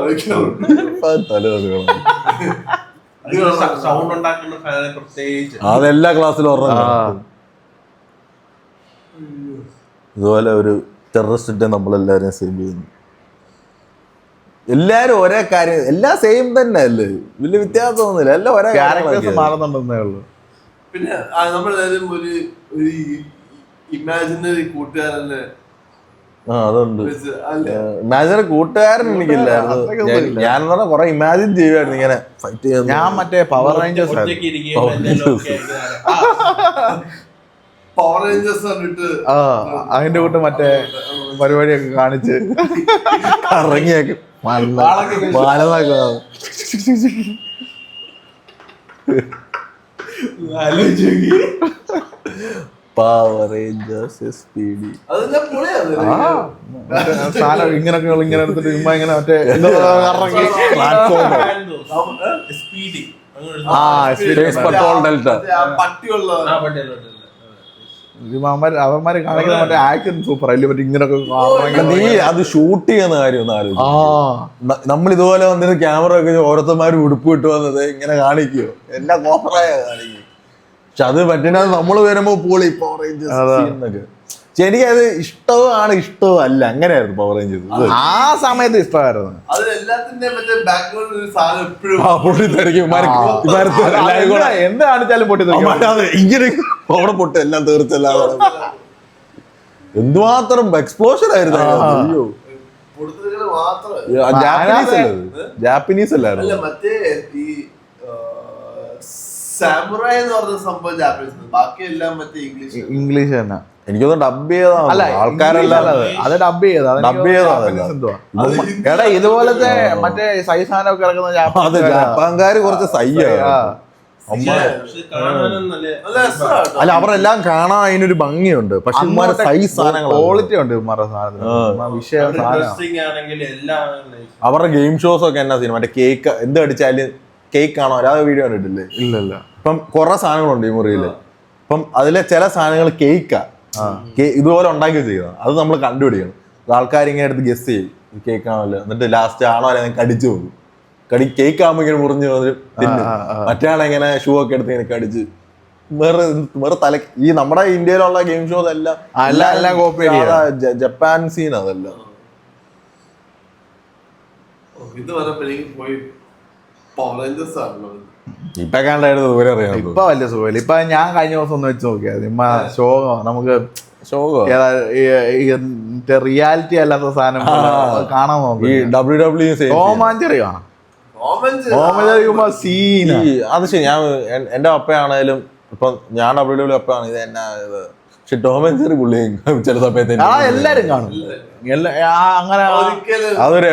അതെല്ലാ ക്ലാസ്സിലും ഓർമ്മ. ഇതുപോലെ ഒരു ടെററിസ്റ്റ് നമ്മളെല്ലാരും സേവ് ചെയ്യുന്നു. എല്ലാരും ഒരേ കാര്യം, എല്ലാം സെയിം തന്നെ അല്ലേ, വലിയ വ്യത്യാസമൊന്നുമില്ല, എല്ലാം ഒരേ ക്യാരക്ടേഴ്സ് മാറുന്നുണ്ടെന്നേ ഉള്ളൂ. പിന്നെ നമ്മളെല്ലാരും ഒരു ഇമാജിനറി കൂട്ടുകാരനെ. അതുണ്ട്. ഇമാജിനറി കൂട്ടുകാരൻ എനിക്കില്ലായിരുന്നു. ഞാൻ പറഞ്ഞ കൊറേ ഇമാജിൻ ചെയ്യുമായിരുന്നു ഇങ്ങനെ ഫൈറ്റ് ചെയ്യാൻ. ഞാൻ മറ്റേ പവർ റേഞ്ചേഴ്സ് കണ്ടിട്ട് അതിന്റെ കൂട്ട് മറ്റേ പരിപാടിയൊക്കെ കാണിച്ച് ഇറങ്ങിയൊക്കെ പവർ റേഞ്ചേഴ്സ് SPD ഇങ്ങനൊക്കെ ഇങ്ങനെ എടുത്തിട്ട് ഇങ്ങനെ മറ്റേ അവന്മാര് കാണിക്കുന്ന മറ്റേ ആക്ഷൻ സൂപ്പർ അല്ലേ, മറ്റേ ഇങ്ങനൊക്കെ. നീ അത് ഷൂട്ട് ചെയ്യുന്ന കാര്യം ഒന്ന് ആലോചിക്കും. നമ്മൾ ഇതുപോലെ വന്നിട്ട് ക്യാമറ ഒക്കെ ഓരോരുത്തന്മാര് ഉടുപ്പ് ഇട്ട് വന്നത് ഇങ്ങനെ കാണിക്കുവോ? എല്ലാം കോപ്പറായ കാണിക്കും. പക്ഷെ അത് പറ്റുന്നത് നമ്മള് വരുമ്പോ പോളി പവർ റേഞ്ചേഴ്സ്. എനിക്കത് ഇഷ്ടവുമാണ് ഇഷ്ടവും അല്ല, അങ്ങനെയായിരുന്നു പവർ റേഞ്ചേഴ്സ്. ആ സമയത്ത് ഇഷ്ടമായിരുന്നു. എന്ത് കാണിച്ചാലും പൊട്ടി ഇങ്ങനെ അവിടെ പൊട്ട് എല്ലാം തീർച്ചല്ല. എന്തുമാത്രം എക്സ്പ്ലോഷൻ ആയിരുന്നു. അയ്യോ, ജാപ്പനീസ് അല്ലായിരുന്നു. സാമുറായ് എന്ന് പറഞ്ഞ സംഭവം ജാപ്പനീസ്, ബാക്കിയെല്ലാം മറ്റേ ഇംഗ്ലീഷ് തന്നെ. എനിക്കൊന്നും ഡബ് ചെയ്തതാണ് ആൾക്കാരെല്ലാം. അത് ഡബ് ചെയ്തതാ. എടാ ഇതുപോലത്തെ മറ്റേ സൈസാനൊക്കെ ഇറക്കുന്ന ജപ്പാൻകാര് കുറച്ച് അല്ല, അവരെല്ലാം കാണാൻ അതിനൊരു ഭംഗിയുണ്ട്. പക്ഷെ സൈസ് ക്വാളിറ്റി ഉണ്ട് വിഷയം. അവരുടെ ഗെയിം ഷോസ് ഒക്കെ എന്നാ സിനിമ, മറ്റേ കേക്ക് എന്ത് അടിച്ചാലും കേക്ക് കാണോ? അല്ലാതെ വീഡിയോ കണ്ടിട്ടില്ലേ? ഇല്ലല്ല. ഇപ്പം കുറെ സാധനങ്ങളുണ്ട് ഈ മുറിയില്. അപ്പം അതിലെ ചില സാധനങ്ങൾ കേക്കാ, ഇതുപോലെ ഉണ്ടാക്കി ചെയ്യുന്നത്. അത് നമ്മൾ കണ്ടുപിടിക്കണം. ആൾക്കാരിങ്ങനെ എടുത്ത് ഗസ് ചെയ്യും കേക്ക് ആണല്ലോ, എന്നിട്ട് ലാസ്റ്റ് ആണോ അല്ലെ കടിച്ചു പോകും. കേക്ക് ആകുമ്പോ ഇങ്ങനെ മുറിഞ്ഞു തിന്നും. മറ്റേ ആളിങ്ങനെ ഷൂ ഒക്കെ എടുത്ത് ഇങ്ങനെ കടിച്ച് വേറെ തല. ഈ നമ്മുടെ ഇന്ത്യയിലുള്ള ഗെയിം ഷോസ് എല്ലാം ജപ്പാൻ സീൻ അതെല്ലാം. ഇപ്പൊ കണ്ടായിരുന്നു ദൂരെ അറിയാം. ഇപ്പൊ വലിയ സുഖമില്ല. ഇപ്പൊ ഞാൻ കഴിഞ്ഞ ദിവസം ഒന്ന് വെച്ച് നോക്കിയാൽ നമുക്ക് റിയാലിറ്റി അല്ലാത്ത സാധനം കാണാൻ നോക്കി. ടോമാഞ്ചറി കാണാം. അത് ശരി. ഞാൻ എന്റെ അപ്പയാണേലും ഇപ്പൊ ഞാൻ WWE അപ്പയാണ് ഇത് എന്നാ പക്ഷെ ടോമാഞ്ചറി പുള്ളിയും ചില സമയത്ത് എല്ലാരും കാണും. അങ്ങനെ അതൊരു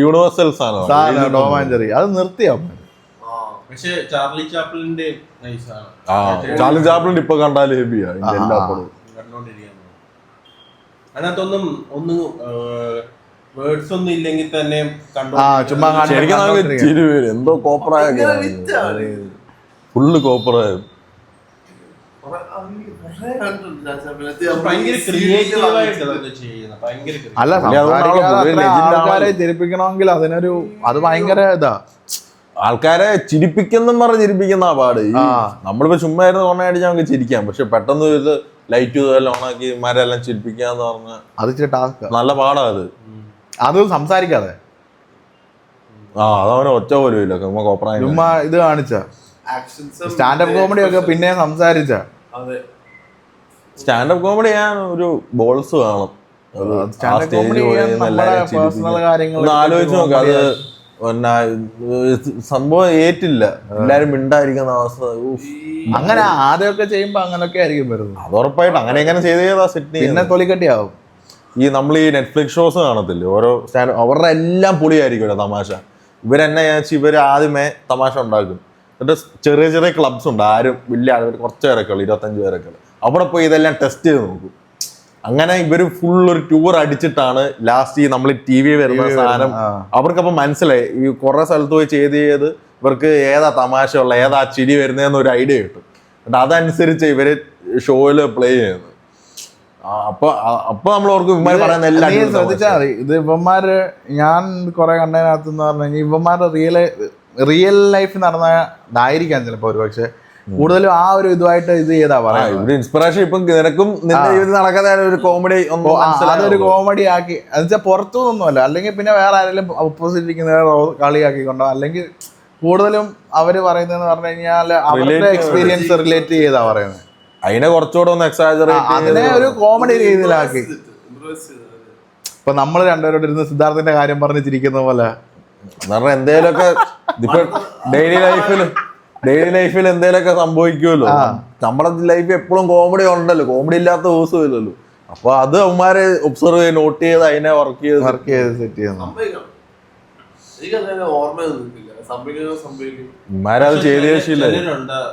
യൂണിവേഴ്സൽ സാധനമാണ് ടോമാഞ്ചറി. അത് നിർത്തിയാ പക്ഷെ ചാർലി ചാപ്ലിന്റെ നൈസാണ്. ചാർലി ചാപ്ലിൻ ഇപ്പൊ കണ്ടാൽ ഹെവിയാ എല്ലാ പടവും കണ്ടോണ്ടിരിക്കാൻ. അതിനകത്തൊന്നും ഒന്നും വേർഡ്സ് ഒന്നും ഇല്ലെങ്കിൽ തന്നെ ചുമ്മാ ശരിക്കും ചിരി വരും. എന്തോ കോപ്പറായ ഫുള്ള് കോപ്പറായ അല്ല ആൾക്കാരെ ചിരിപ്പിക്കണമെങ്കിൽ അതിനൊരു അത് ഭയങ്കര ഇതാ. ആൾക്കാരെ ചിരിപ്പിക്കെന്നും പറഞ്ഞ് ചിരിപ്പിക്കുന്ന പാട്. നമ്മളിപ്പോ ചുമ്മാ ഇരുന്ന് കൊണ അടിച്ചാൽ നമുക്ക് ചിരിക്കാം. പക്ഷെ പെട്ടെന്ന് ഇത് ലൈറ്റ് ഇതെല്ലാം ഓണാക്കി മരെല്ലാം ചിരിപ്പിക്കാന്ന് പറഞ്ഞാൽ അത് ഇച്ചിരി ടാസ്ക്, നല്ല പാടാ അത്. അത് സംസാരിക്കാതെ അതവന് ഒറ്റ പോലും ഇല്ല. ചുമ്മാ ഇത് കാണിച്ച സ്റ്റാൻഡപ്പ് കോമഡി ഒക്കെ പിന്നെ സംസാരിച്ച. സ്റ്റാൻഡപ്പ് കോമഡി ഞാൻ ഒരു ബോൾസ് കാണും. ആലോചിച്ച് നോക്കാം. അത് പിന്നെ സംഭവം ഏറ്റില്ല. എല്ലാരും മിണ്ടായിരിക്കുന്ന അവസ്ഥ. അങ്ങനെ ആദ്യമൊക്കെ ചെയ്യുമ്പോ അങ്ങനൊക്കെ ആയിരിക്കും വരുന്നത്. അത് ഉറപ്പായിട്ട് അങ്ങനെ എങ്ങനെ ചെയ്താ സെറ്റ്. പിന്നെ തൊലിക്കട്ടിയാവും. ഈ നമ്മൾ ഈ നെറ്റ്ഫ്ലിക്സ് ഷോസ് കാണത്തില്ലേ, ഓരോ അവരുടെ എല്ലാം പൊളിയായിരിക്കുമല്ലോ തമാശ. ഇവരെന്നെ ഇവര് ആദ്യമേ തമാശ ഉണ്ടാക്കും. എന്നിട്ട് ചെറിയ ചെറിയ ക്ലബ്സ് ഉണ്ട്, ആരും വലിയ ആളുകൾ, കുറച്ച് പേരൊക്കെ ഉള്ളു, 25 പേരൊക്കെ ഉള്ളു. അവിടെ പോയി ഇതെല്ലാം ടെസ്റ്റ് ചെയ്ത് നോക്കും. അങ്ങനെ ഇവര് ഫുൾ ഒരു ടൂർ അടിച്ചിട്ടാണ് ലാസ്റ്റ് ഈ നമ്മൾ TV വരുന്ന സാധനം അവർക്കപ്പം മനസ്സിലായി. ഈ കുറെ സ്ഥലത്ത് പോയി ചെയ്ത് ഇവർക്ക് ഏതാ തമാശ ഉള്ള, ഏതാ ചിരി വരുന്നതെന്ന് ഒരു ഐഡിയ കിട്ടും. എന്നിട്ട് അതനുസരിച്ച് ഇവര് ഷോയില് പ്ലേ ചെയ്യുന്നത്. അപ്പൊ നമ്മൾ ഓർക്കും ഇവന്മാര് പറയുന്ന എല്ലാം ശ്രദ്ധിച്ചാൽ മതി. ഇത് ഇവന്മാര് ഞാൻ കുറെ കണ്ടതിനകത്ത് എന്ന് പറഞ്ഞു കഴിഞ്ഞാൽ ഇവന്മാരുടെ റിയൽ ലൈഫ് നടന്നതായിരിക്കാം ചിലപ്പോ ഒരു പക്ഷെ കൂടുതലും ആ ഒരു ഇതുമായിട്ട് ഇത് ചെയ്താ പറയാം. ഇൻസ്പിറേഷൻ ഇപ്പം നിനക്കും നിന്റെ ജീവിതത്തിൽ നടക്കാതെ ഒരു കോമഡി അതൊരു കോമഡി ആക്കി എന്നുവെച്ചാൽ പുറത്തു നിന്നൊന്നുമല്ല. അല്ലെങ്കിൽ പിന്നെ വേറെ ആരെങ്കിലും ഓപ്പോസിറ്റ് ഇരിക്കുന്ന കളിയാക്കിക്കൊണ്ടോ, അല്ലെങ്കിൽ കൂടുതലും അവര് പറയുന്നതെന്ന് പറഞ്ഞു കഴിഞ്ഞാൽ അവരുടെ എക്സ്പീരിയൻസ് റിലേറ്റ് ചെയ്താ പറയുന്നത്. അതിനെ കുറച്ചുകൂടെ ഒന്ന് എക്സാജറേറ്റ് അതിനെ ഒരു കോമഡി രീതിയിലാക്കി. ഇപ്പൊ നമ്മൾ രണ്ടുപേരോട് ഇരുന്ന് സിദ്ധാർത്ഥിന്റെ കാര്യം പറഞ്ഞ് ചിരിക്കുന്ന പോലെ എന്തേലൊക്കെ ഇപ്പൊ ഡെയിലി ലൈഫിൽ എന്തേലൊക്കെ സംഭവിക്കുമല്ലോ. നമ്മുടെ ലൈഫ് എപ്പോഴും കോമഡി ഉണ്ടല്ലോ, കോമഡി ഇല്ലാത്ത ദിവസം ഇല്ലല്ലോ. അപ്പൊ അത് അവന്മാരെ ഒബ്സർവ് ചെയ്ത് നോട്ട് ചെയ്ത് അതിനെ വർക്ക് ചെയ്ത് സെറ്റ് ചെയ്യുന്നു.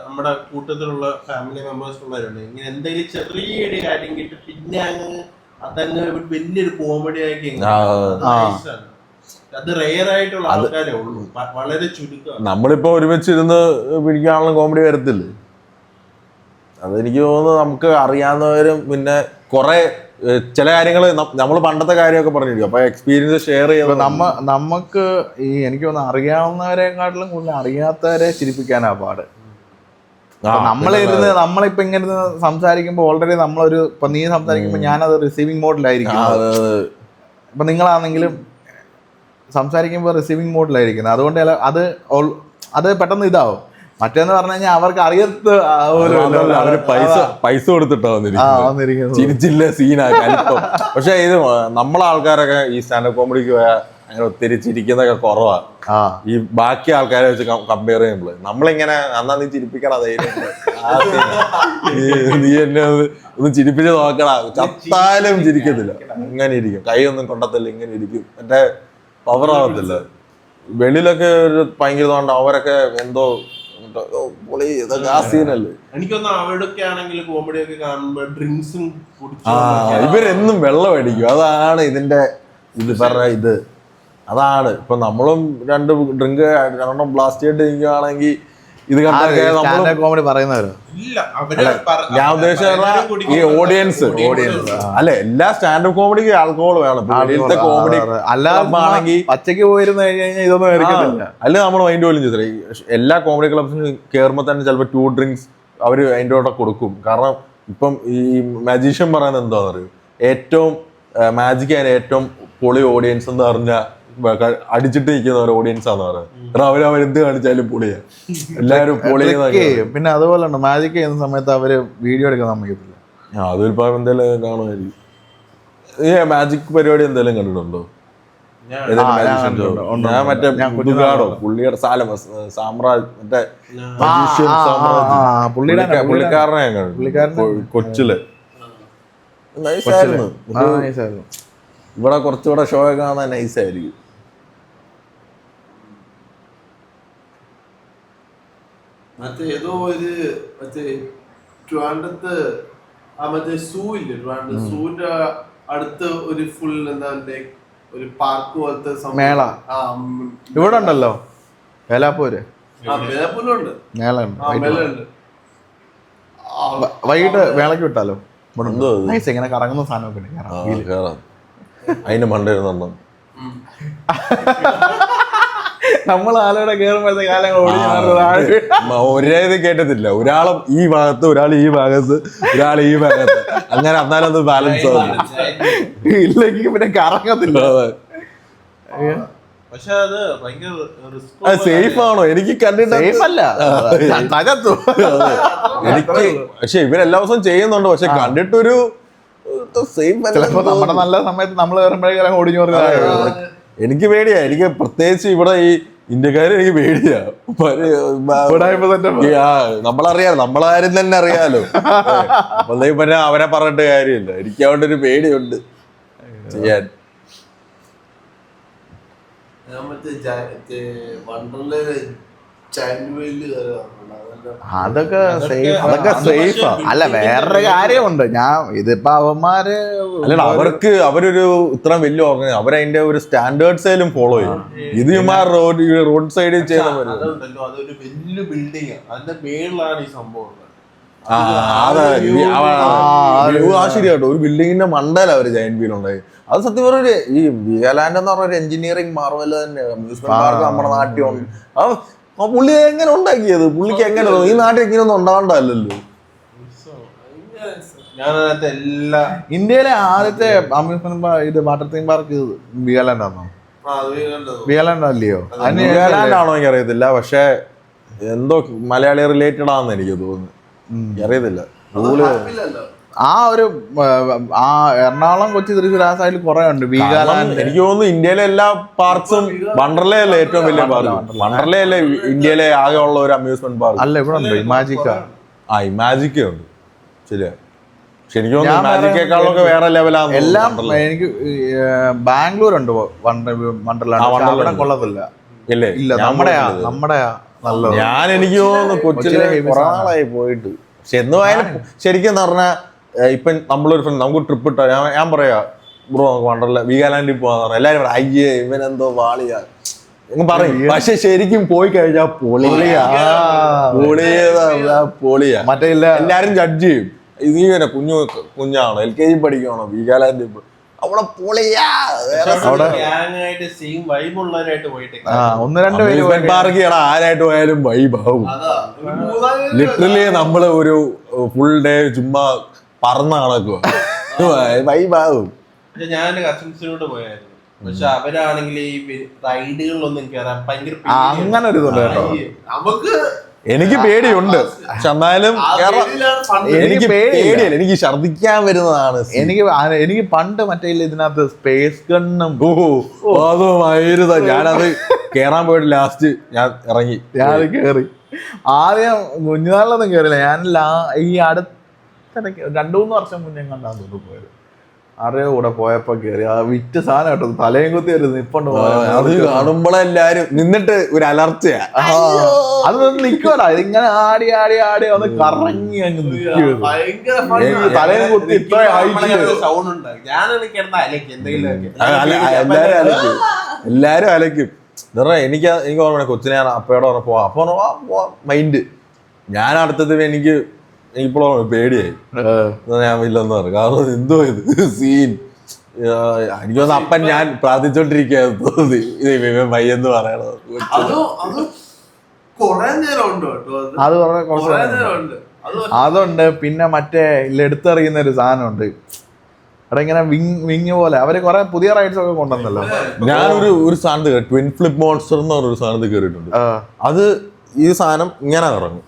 നമ്മുടെ കൂട്ടത്തിലുള്ള ഫാമിലി മെമ്പേഴ്സ് ഉള്ളവരുണ്ട് ഇങ്ങനെ എന്തെങ്കിലും ചെറിയൊരു കാര്യം കിട്ടി പിന്നെ അതങ്ങ് വലിയൊരു കോമഡി ആക്കി. അത് റെയർ ആയിട്ടുള്ള ആൾക്കാരേ ഉള്ളൂ, വളരെ ചുരുക്കം. നമ്മളിപ്പോ ഒരുമിച്ച് ഇരുന്ന് പിടിക്കാനുള്ള കോമഡി വരത്തില്ലേ. അതെനിക്ക് തോന്നുന്നു നമുക്ക് അറിയാവുന്നവരും പിന്നെ കുറെ ചില കാര്യങ്ങള് നമ്മൾ പണ്ടത്തെ കാര്യമൊക്കെ പറഞ്ഞിരിക്കും. അപ്പൊ എക്സ്പീരിയൻസ് ഷെയർ ചെയ്യുമ്പോൾ നമുക്ക് ഈ എനിക്ക് തോന്നുന്നു അറിയാവുന്നവരെക്കാട്ടിലും കൂടുതൽ അറിയാത്തവരെ ചിരിപ്പിക്കാനാ പാട്. നമ്മളിപ്പോ ഇങ്ങനെ ഇരുന്ന് സംസാരിക്കുമ്പോ ഓൾറെഡി നമ്മളൊരു ഇപ്പൊ നീ സംസാരിക്കുമ്പോ ഞാനത് റിസീവിങ് മോഡിലായിരിക്കും. ഇപ്പൊ നിങ്ങളാണെങ്കിലും സംസാരിക്കുമ്പോൾ റിസീവിങ് മോഡിലായിരിക്കുന്നത്. അതുകൊണ്ട് അത് പെട്ടെന്ന് ഇതാവും. മറ്റേന്ന് പറഞ്ഞു കഴിഞ്ഞാൽ അവർക്ക് അറിയത്ത് അവര് പൈസ കൊടുത്തിട്ടാ വന്നിരിക്കുന്നത്, ചിരിച്ചില്ല സീനാക്കി. പക്ഷെ ഇത് നമ്മളെ ആൾക്കാരൊക്കെ ഈ സ്റ്റാൻഡപ്പ് കോമഡിക്ക് പോയാൽ അങ്ങനെ ഒത്തിരി ചിരിക്കുന്നതൊക്കെ കുറവാ. ഈ ബാക്കി ആൾക്കാരെ വെച്ച് കമ്പയർ ചെയ്യുമ്പോൾ നമ്മളിങ്ങനെ അന്നാ നീ ചിരിപ്പിക്കണ നീ എന്നെ ഒന്ന് ചിരിപ്പിച്ച് നോക്കണ, ചത്താലും ചിരിക്കത്തില്ല, ഇങ്ങനെ ഇരിക്കും, കൈ ഒന്നും കൊണ്ടത്തില്ല, ഇങ്ങനെ ഇരിക്കും, മറ്റേ പവറാവത്തില്ല. വെളിയിലൊക്കെ ഒരു ഭയങ്കര തോണ്ട അവരൊക്കെ എന്തോ എനിക്കൊന്നും അവിടൊക്കെ ആണെങ്കിൽ കോമഡി ഒക്കെ കാണുമ്പോ ഡ്രിങ്ക്സും ഇവരെന്നും വെള്ളം അടിക്കും. അതാണ് ഇതിന്റെ ഇത് അതാണ്. ഇപ്പൊ നമ്മളും 2 ഡ്രിങ്ക് 2 ബ്ലാസ്റ്റ് ചെയ്തിട്ട് ഇരിക്കുകയാണെങ്കിൽ ഇത് കോമഡി പറയുന്നവരോ ഞാൻ ഉദ്ദേശിച്ച ഈ ഓഡിയൻസ് അല്ലെ, എല്ലാ സ്റ്റാൻഡപ്പ് കോമഡിക്ക് ആൽക്കഹോൾ വേണം. കോമഡി അല്ലാണെങ്കിൽ പച്ചക്ക് പോയിരുന്നു കഴിഞ്ഞാൽ ഇതൊന്നും എടുക്കത്തില്ല. അല്ലെ നമ്മൾ മൈൻഡ് പോലും ചെയ്തില്ല. എല്ലാ കോമഡി ക്ലബ്സിനും കയറുമ്പോൾ തന്നെ ചിലപ്പോൾ 2 ഡ്രിങ്ക്സ് അവര് അതിൻ്റെ കൂടെ കൊടുക്കും. കാരണം ഇപ്പം ഈ മാജീഷ്യൻ പറയുന്നത് എന്താണെന്ന് അറിയും, ഏറ്റവും മാജിക് ആയ ഏറ്റവും പൊളി ഓഡിയൻസ് എന്ന് പറഞ്ഞാൽ അടിച്ചിട്ട് നിൽക്കുന്ന ഒരു ഓഡിയൻസ് ആണെന്ന് പറയുന്നത്. അവരെന്ത് കാണിച്ചാലും പൊളിയാ, എല്ലാവരും പൊളി. പിന്നെ അതുപോലെ മാജിക് ചെയ്യുന്ന സമയത്ത് അവര് വീഡിയോ എടുക്കാൻ സമ്മതിക്കത്തില്ല. അതിലിപ്പോ എന്തെങ്കിലും കാണുമായിരിക്കും. ഈ മാജിക് പരിപാടി എന്തെങ്കിലും കണ്ടിട്ടുണ്ടോ? ഞാൻ മറ്റേ പുള്ളിയുടെ സാമ്രാജ് മറ്റേ പുള്ളിക്കാരനെ ഞാൻ കണ്ടു കൊച്ചില്. നൈസായിരുന്നു. ഇവിടെ കുറച്ചുകൂടെ ഷോ ഒക്കെ കാണാൻ നൈസായിരിക്കും. മറ്റേ ഏതോ ഒരു മറ്റേ ട്രിവാൻഡ്രത്ത് മറ്റേ സൂ ഇല്ലേ, ട്രിവാൻഡ്രം സൂവിന്റെ അടുത്ത് ഒരു ഫുൾ എന്താ ഒരു പാർക്ക് പോലത്തെ മേള ഇവിടെ ഉണ്ടല്ലോ, വേലാപ്പൂര് ബേപ്പൂരുണ്ട്, മേളുണ്ട്. വൈകിട്ട് വേളക്ക് വിട്ടാലോ? നൈസ്, ഇങ്ങനെ കറങ്ങുന്ന സാധനമൊക്കെ അതിന്റെ മണ്ടയിരുന്നോ നമ്മൾ ആലോടെ കേറുമ്പോഴത്തെ കാലങ്ങൾ ഒരേ ഇത് കേട്ടത്തില്ല. ഒരാളും ഈ ഭാഗത്ത്, ഒരാൾ ഈ ഭാഗത്ത്, ഒരാൾ ഈ ഭാഗത്ത്, അങ്ങനെ എന്നാലത് ബാലൻസ് ആവുന്നു. ഇല്ലെങ്കിൽ പിന്നെ കറങ്ങത്തില്ല. പക്ഷെ അത് അത് സേഫ് ആണോ? എനിക്ക് കണ്ടിട്ട് സേഫ് അല്ല. എനിക്ക് പക്ഷെ ഇവരെല്ലാ ദിവസവും ചെയ്യുന്നുണ്ട്. പക്ഷെ കണ്ടിട്ടൊരു സേഫ് ചിലപ്പോ നമ്മുടെ നല്ല സമയത്ത് നമ്മൾ കയറുമ്പോഴേക്കും ഓടിഞ്ഞു പറഞ്ഞ എനിക്ക് പേടിയാ. എനിക്ക് പ്രത്യേകിച്ച് ഇവിടെ ഈ ഇന്ത്യക്കാര് എനിക്ക് പേടിയാ. നമ്മളറിയാലോ, നമ്മളാരും തന്നെ അറിയാലോ. അപ്പോഴത്തേക്ക് പിന്നെ അവരെ പറഞ്ഞിട്ട് കാര്യമില്ല. എനിക്ക് അവിടെ ഒരു പേടിയുണ്ട് ചെയ്യാൻ. അതൊക്കെ സേഫാ. അല്ല, വേറൊരു കാര്യമുണ്ട്. ഇതിപ്പോ അവന്മാര് അവർക്ക് അവരൊരു ഇത്ര വലിയ ഓർഗനൈസ്, അവരതിന്റെ ഒരു സ്റ്റാൻഡേർഡ്സേലും ഫോളോ ചെയ്യും. ഇത് റോഡ് സൈഡിൽ ചെയ്യുന്ന അതൊരു വലിയ ബിൽഡിംഗ്, അതിന്റെ മേളിലാണ് ഈ സംഭവം. ശരിയാട്ടോ, ഒരു ബിൽഡിങ്ങിന്റെ മണ്ടല അവര് ജയന്റ് വീൽ ഉണ്ടായി. അത് സത്യം പറഞ്ഞ ഈ വിഗാലാൻഡ് എന്ന് പറഞ്ഞ ഒരു എഞ്ചിനീയറിംഗ് മാർവല് തന്നെ. അമ്യൂസ്മെന്റ് പാർക്ക് നമ്മുടെ നാട്ടിലുണ്ട്. ആ പുള്ളി എങ്ങനെ ഉണ്ടാക്കിയത്? പുള്ളിക്ക് എങ്ങനെ ഈ നാട്ടിൽ ഇങ്ങനെയൊന്നും ഉണ്ടാവണ്ടല്ലോ. ഇന്ത്യയിലെ ആദ്യത്തെ അമ്യൂസ്മെന്റ് ഇത് വാട്ടർ തീം പാർക്ക് വിഗാലാൻഡ് ആണോ? വിഗാലാൻഡ് അല്ലയോ? വിഗാലാൻഡ് ആണോ എനിക്ക് അറിയത്തില്ല. പക്ഷെ എന്തോ മലയാളി റിലേറ്റഡ് ആണെന്ന് എനിക്ക് തോന്നുന്നു. അറിയത്തില്ല. ആ ഒരു എറണാകുളം, കൊച്ചി, തൃശ്ശൂർ ആ സൈഡിൽ കുറെ ഉണ്ട് വിഗാലാൻഡ്. എനിക്ക് തോന്നുന്നു ഇന്ത്യയിലെ എല്ലാ പാർക്സും വണ്ടർലേ അല്ലേ ഏറ്റവും വലിയ പാർക്ക്? വണ്ടർലേ അല്ലേ ഇന്ത്യയിലെ ആകെ ഉള്ള ഒരു അമ്യൂസ്മെന്റ് പാർക്ക്? അല്ല, ഇവിടെ ഉണ്ട് ഇമാജിക്ക. ഇമാജിക്ക ഉണ്ട്, ശരിയാ. പക്ഷെ എനിക്ക് തോന്നുന്നു ഇമാജിക്കേക്കാളൊക്കെ വേറെ ലെവലാണ് എല്ലാം. എനിക്ക് ബാംഗ്ലൂർ ഉണ്ട് വണ്ടർലാൻഡ്, കൊള്ളത്തില്ല. ഇല്ല, നമ്മുടെയാ നല്ലത്. എനിക്ക് തോന്നുന്നു കൊച്ചിയിലെ കുറെ നാളായി പോയിട്ട്. പക്ഷെ എന്ന് പോയാലും ശരിക്കും പറഞ്ഞാൽ ഇപ്പൊ നമ്മളൊരു ഫ്രണ്ട് നമുക്ക് ട്രിപ്പ് ഇട്ടാ ഞാൻ പറയാ ബ്രോ നമുക്ക് വണ്ടർല വിഗാലാൻഡിൽ പോവാന്ന് പറഞ്ഞാൽ എല്ലാരും പറയാം അയ്യേ ഇവനെന്തോ വാളിയാ പറയും. പക്ഷെ ശരിക്കും പോയി കഴിഞ്ഞാൽ പൊളിയാ. മറ്റേ എല്ലാരും ജഡ്ജ് ചെയ്യും. ഇത് ഇങ്ങനെ കുഞ്ഞാണോ, LKG പഠിക്കണോ, വിഗാലാൻഡിൽ അവിടെ പൊളിയാ. ഒന്ന് രണ്ട് പാർക്ക് ചെയ്യണം, ആരായിട്ട് പോയാലും വൈബാവും. ലിറ്ററലി നമ്മള് ഒരു ഫുൾ ഡേ ചുമ്മാ പറന്ന കണക്കുക, വൈബാവും. ഞാൻ കസിൻസിനോട് പോയായിരുന്നു. പക്ഷെ അവരാണെങ്കിൽ ഈ റൈഡുകളിലൊന്നും കേറാൻ ഭയങ്കര അങ്ങനെ ഒരു നമുക്ക് എനിക്ക് പേടിയുണ്ട്. പക്ഷെ എന്നാലും എനിക്ക് പേടിയല്ല, എനിക്ക് ഛർദിക്കാൻ വരുന്നതാണ്. എനിക്ക് പണ്ട് മറ്റേ ഇതിനകത്ത് സ്പേസ് ഗണ്ണും അതുമായിരുന്നു. ഞാനത് കേറാൻ പോയിട്ട് ലാസ്റ്റ് ഞാൻ ഇറങ്ങി. ഞാൻ കേറി ആദ്യം കുഞ്ഞുനാളിലൊന്നും കേറില്ല. ഞാൻ ഈ അടുത്തിടയ്ക്ക് 2-3 വർഷം മുന്നേ കണ്ടാന്ന് തോന്നുന്നു പോയത്. അറിയോ കൂടെ പോയപ്പോ കേറി ആ വിറ്റ് സാധനം കേട്ടോ, തലയും കുത്തി വരുന്നു. ഇപ്പൊ അത് കാണുമ്പോഴെല്ലാരും നിന്നിട്ട് ഒരു അലർച്ചയാ. അത് നിക്കോടാ, ഇതിങ്ങനെ ആടി ആടി ആടി ഒന്ന് കറങ്ങി അങ്ങ് നിൽക്കും. തലയും കുത്തി ഇത്ര സൗണ്ട് ഉണ്ടായി. എല്ലാരും അലക്കും. എനിക്ക് ഓർമ്മ കൊച്ചിനെ ഞാൻ അപ്പയോടെ പറഞ്ഞപ്പോ അപ്പൊ മൈൻഡ് ഞാൻ അടുത്തത് എനിക്കിപ്പോഴും പേടിയായി. ഞാൻ ഇല്ലെന്ന് പറഞ്ഞു. കാരണം എന്തോ ഇത് സീൻ എനിക്ക് തോന്നുന്നു അപ്പൻ ഞാൻ പ്രാർത്ഥിച്ചോണ്ടിരിക്കുകയെന്ന് വയ്യെന്ന് പറയണത്. അതുണ്ട്. പിന്നെ മറ്റേ എടുത്തെറിയുന്ന ഒരു സാധനമുണ്ട് അവിടെ, ഇങ്ങനെ വിങ് പോലെ. അവര് കുറെ പുതിയ റൈഡ്സ് ഒക്കെ കൊണ്ടുവന്നല്ലോ. ഞാനൊരു സാധനത്ത് കയറി, ട്വിൻ ഫ്ലിപ്പ് മോൺസ്റ്റർ എന്ന് പറഞ്ഞൊരു സാധനത്ത് കയറിയിട്ടുണ്ട്. അത് ഈ സാധനം ഇങ്ങനെ കറങ്ങും,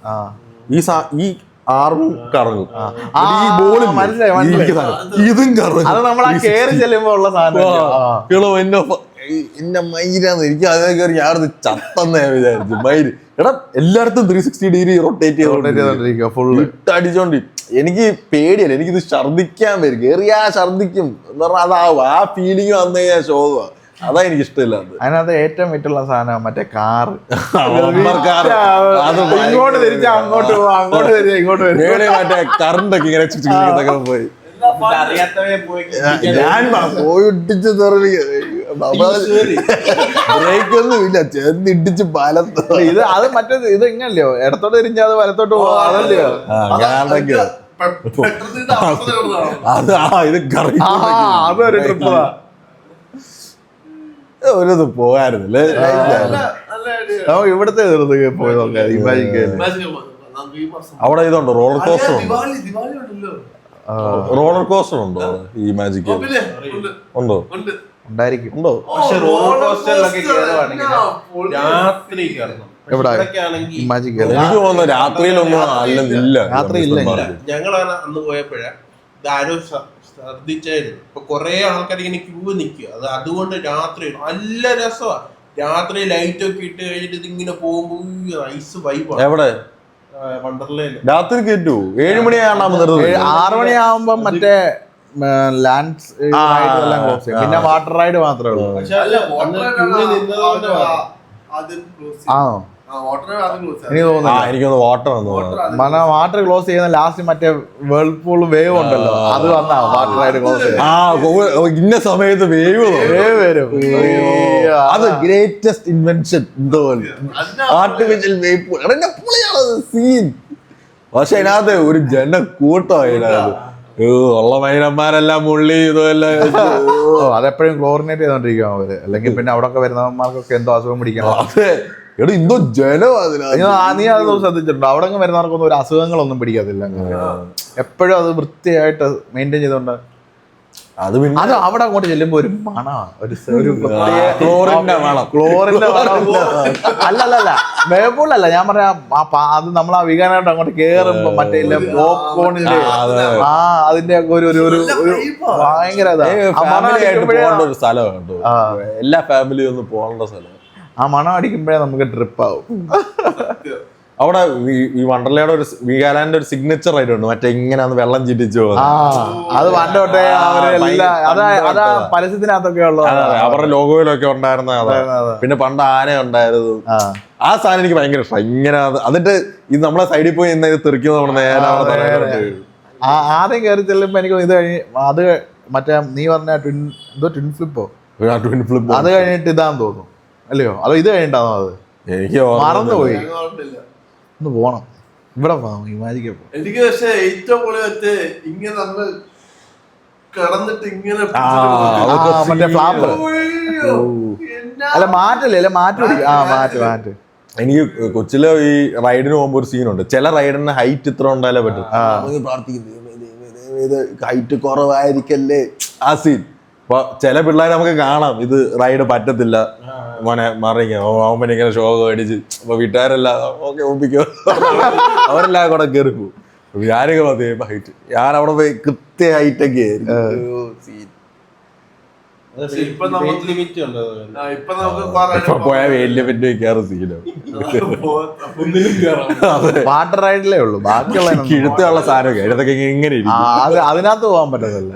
ഈ ആർമും കറങ്ങും, ഈ ബോളും ഇതും കറങ്ങും. അത് നമ്മൾ കേറി ചെല്ലുമ്പോ ഉള്ള സാധനം എന്റെ മൈരാന്ന്. എനിക്ക് അതേ കയറി ഞാനത് ചത്തന്നേ വിചാരിച്ചു. മൈര് എടാ എല്ലായിടത്തും 360 ഡിഗ്രി റൊട്ടേറ്റ് ചെയ്തോണ്ടിരിക്കുക, ഫുള്ള് ഇട്ടടിച്ചോണ്ടി. എനിക്ക് പേടിയല്ല, എനിക്കിത് ഛർദിക്കാൻ വരും. കയറിയാ ഛർദിക്കും എന്ന് പറഞ്ഞാൽ അതാവും. ആ ഫീലിംഗ് വന്നു കഴിഞ്ഞാൽ ശോകമാണ്. അതാ എനിക്ക് ഇഷ്ടമില്ലാത്ത. അതിനകത്ത് ഏറ്റവും വിറ്റുള്ള സാധനം മറ്റേ കാറ്. ഇങ്ങോട്ട് തിരിച്ചാ അങ്ങോട്ട് പോവാ, അങ്ങോട്ട് തിരിച്ചാ ഇങ്ങോട്ട് വരും. മറ്റേ കറണ്ടൊക്കെ ഇങ്ങനെ പോയി ഞാൻ പോയിട്ടിച്ച് ബ്രേക്ക് ഒന്നും ഇല്ല, ചെന്നിടിച്ച് പാലത്ത്. ഇത് അത് മറ്റേത് ഇത് ഇങ്ങനല്ലയോ, ഇടത്തോട്ട് തിരിഞ്ഞാ അത് വലത്തോട്ട് പോവാ, അതല്ലയോ? ഇത് അതൊരു ട്രിപ്പ് ഒരു പോകായിരുന്നില്ലേ. ഇവിടത്തെ പോയി നോക്കാം. അവിടെ ഇതുണ്ടോ, റോളർ കോസ്റ്റർ ഉണ്ടോ? റോളർ കോസ്റ്റർ ഉണ്ടോ ഈ മാജിക്? ഉണ്ടോ? ഉണ്ടായിരിക്കും. ഉണ്ടോ? പക്ഷെ റോളർ കോസ്റ്ററിലൊക്കെ കേറുവാണെങ്കിൽ രാത്രി കയറണം. മാജിക് എനിക്ക് തോന്നുന്നു രാത്രിയിലൊന്നും അല്ലെന്നില്ല. രാത്രി ഇല്ല. ഞങ്ങളാണ് അന്ന് പോയപ്പോഴാ ഇതാരോ ശ്രദ്ധിച്ചായിരുന്നു. ഇപ്പൊ കൊറേ ആൾക്കാർ ഇങ്ങനെ ക്യൂ നിൽക്കുക. അതുകൊണ്ട് രാത്രി നല്ല രസമാണ്. രാത്രി ലൈറ്റ് ഒക്കെ ഇട്ട് കഴിഞ്ഞിട്ട് ഇതിങ്ങനെ പോകുമ്പോ ഐസ് വൈബാണ്. എവിടെ? വണ്ടർലയില് രാത്രി കയറ്റു 7 മണിയാകുമ്പോ 6 മണിയാകുമ്പോ മറ്റേ ലാൻഡ് എല്ലാം ക്ലോസ് ചെയ്യും. പിന്നെ വാട്ടർ റൈഡ് മാത്രമേ ഉള്ളൂ. ആണോ? എനിക്ക് തോന്നുന്നു വാട്ടർ ക്ലോസ് ചെയ്യുന്ന ലാസ്റ്റ് മറ്റേ വേൾപൂൾ വേവ് ഉണ്ടല്ലോ, അത് വന്നാ വാട്ടർ റൈഡ് ക്ലോസ് ഇന്ന സമയത്ത് വേവ് വരും. അത് ഗ്രേറ്റസ്റ്റ് ഇൻവെൻഷൻ എന്തോ ആർട്ടിഫിഷ്യൽ വേവ് പൂൾ സീൻ. പക്ഷെ അതിനകത്ത് ഒരു ജനക്കൂട്ടം അതിനകത്ത് ഉള്ള മൈനന്മാരെല്ലാം മുള്ളി ഇതെല്ലാം അതെപ്പോഴും ക്ലോറിനേറ്റ് ചെയ്തോണ്ടിരിക്കും അവര്. അല്ലെങ്കിൽ പിന്നെ അവിടെ ഒക്കെ വരുന്നവന്മാർക്കൊക്കെ എന്തോ അസുഖം പിടിക്കണം. എടോ എന്തോ ജനം നീ അതൊന്നും ശ്രദ്ധിച്ചിട്ടുണ്ടോ? അവിടെ വരുന്നവർക്കൊന്നും ഒരു അസുഖങ്ങളൊന്നും പിടിക്കത്തില്ല. എപ്പോഴും അത് വൃത്തിയായിട്ട് മെയിൻറ്റെയിൻ ചെയ്തോണ്ട് അത് അവിടെ അങ്ങോട്ട് ചെല്ലുമ്പോ ഒരു മണമാണ്, ഒരു ക്ലോറിന്റെ മണം. ക്ലോറിന്റെ മണം. അല്ലല്ല വേപ്പൂളല്ല ഞാൻ പറയാം. അത് നമ്മൾ ആ വികാനായിട്ട് അങ്ങോട്ട് കേറുമ്പോ മറ്റേ പോപ്കോണിന്റെ അതിന്റെ ഒക്കെ ഒരു ഭയങ്കര പോകേണ്ട ഒരു സ്ഥലമാണ് കേട്ടോ. എല്ലാ ഫാമിലിയും ഒന്ന് പോകേണ്ട സ്ഥലം. ആ മണം അടിക്കുമ്പോഴേ നമുക്ക് ട്രിപ്പ് ആവും. അവിടെ ഈ വണ്ടർലയുടെ ഒരു വീഗാലാൻഡിന്റെ ഒരു സിഗ്നേച്ചർ ആയിട്ട് ഉണ്ട്, മറ്റേ ഇങ്ങനെ വെള്ളം ചിറ്റിച്ചു അത് പണ്ട് തൊട്ടേ അതാ പരസ്യത്തിനകത്തൊക്കെ ഉള്ളത്. അവരുടെ ലോഗോയിലൊക്കെ ഉണ്ടായിരുന്ന അതാ. പിന്നെ പണ്ട് ആന ഉണ്ടായിരുന്നു. ആ സാധനം എനിക്ക് ഭയങ്കര ഇഷ്ടം. ഇങ്ങനെ എന്നിട്ട് ഇത് നമ്മളെ സൈഡിൽ പോയി ഇന്ന് ഇത് തെറിക്കുന്നത് നമ്മൾ നേരെ ആദ്യം കയറി ചെല്ലുമ്പോ എനിക്ക് ഇത് കഴിഞ്ഞ് അത് മറ്റേ നീ പറഞ്ഞ ട്വിൻ ഫ്ലിപ്പോ അത് കഴിഞ്ഞിട്ട് ഇതാന്ന് തോന്നുന്നു അല്ലയോ? അതോ ഇത് കഴിഞ്ഞിട്ടാണോ? അത് എനിക്ക് മറന്നുപോയി. ഒന്ന് പോണം, ഇവിടെ മാജിക്ക്. എനിക്ക് പക്ഷെ ഏറ്റവും കൂടുതൽ ഇങ്ങനെ നമ്മള് കിടന്നിട്ട് ഇങ്ങനെ മറ്റേ ഫ്ലാപ്പ് അല്ല മാറ്റല്ലേ മാറ്റ്. എനിക്ക് കൊച്ചിലെ ഈ റൈഡിന് പോകുമ്പോ ഒരു സീനുണ്ട്. ചില റൈഡിന് ഹൈറ്റ് ഇത്ര ഉണ്ടായാലേ പറ്റും. പ്രാർത്ഥിക്കുന്നത് ഹൈറ്റ് കുറവായിരിക്കല്ലേ ആ സീൻ. അപ്പൊ ചില പിള്ളേർ നമുക്ക് കാണാം ഇത് റൈഡ് പറ്റത്തില്ല മോനെ മറിയിക്കാൻ അവൻ ഇങ്ങനെ ഷോക്ക് അടിച്ച്. അപ്പൊ വീട്ടുകാരെല്ലാം ഓക്കെ ഒപ്പിക്കോ അവരെല്ലാം കൂടെ കയറി പോകും. ഞാനൊക്കെ മതി ഹൈറ്റ്. ഞാൻ അവിടെ പോയി കൃത്യ ഹൈറ്റൊക്കെ പോയാൽ വലിയ പെറ്റ് വെക്കാറ് സീനോ. വാട്ടർ റൈഡിലേ ഉള്ളൂ, ബാക്കിയുള്ള കിഴുത്തുള്ള സാധനമൊക്കെ അതിനകത്തൊക്കെ ഇങ്ങനെ ഇരിക്കും. അതിനകത്ത് പോകാൻ പറ്റത്തില്ല.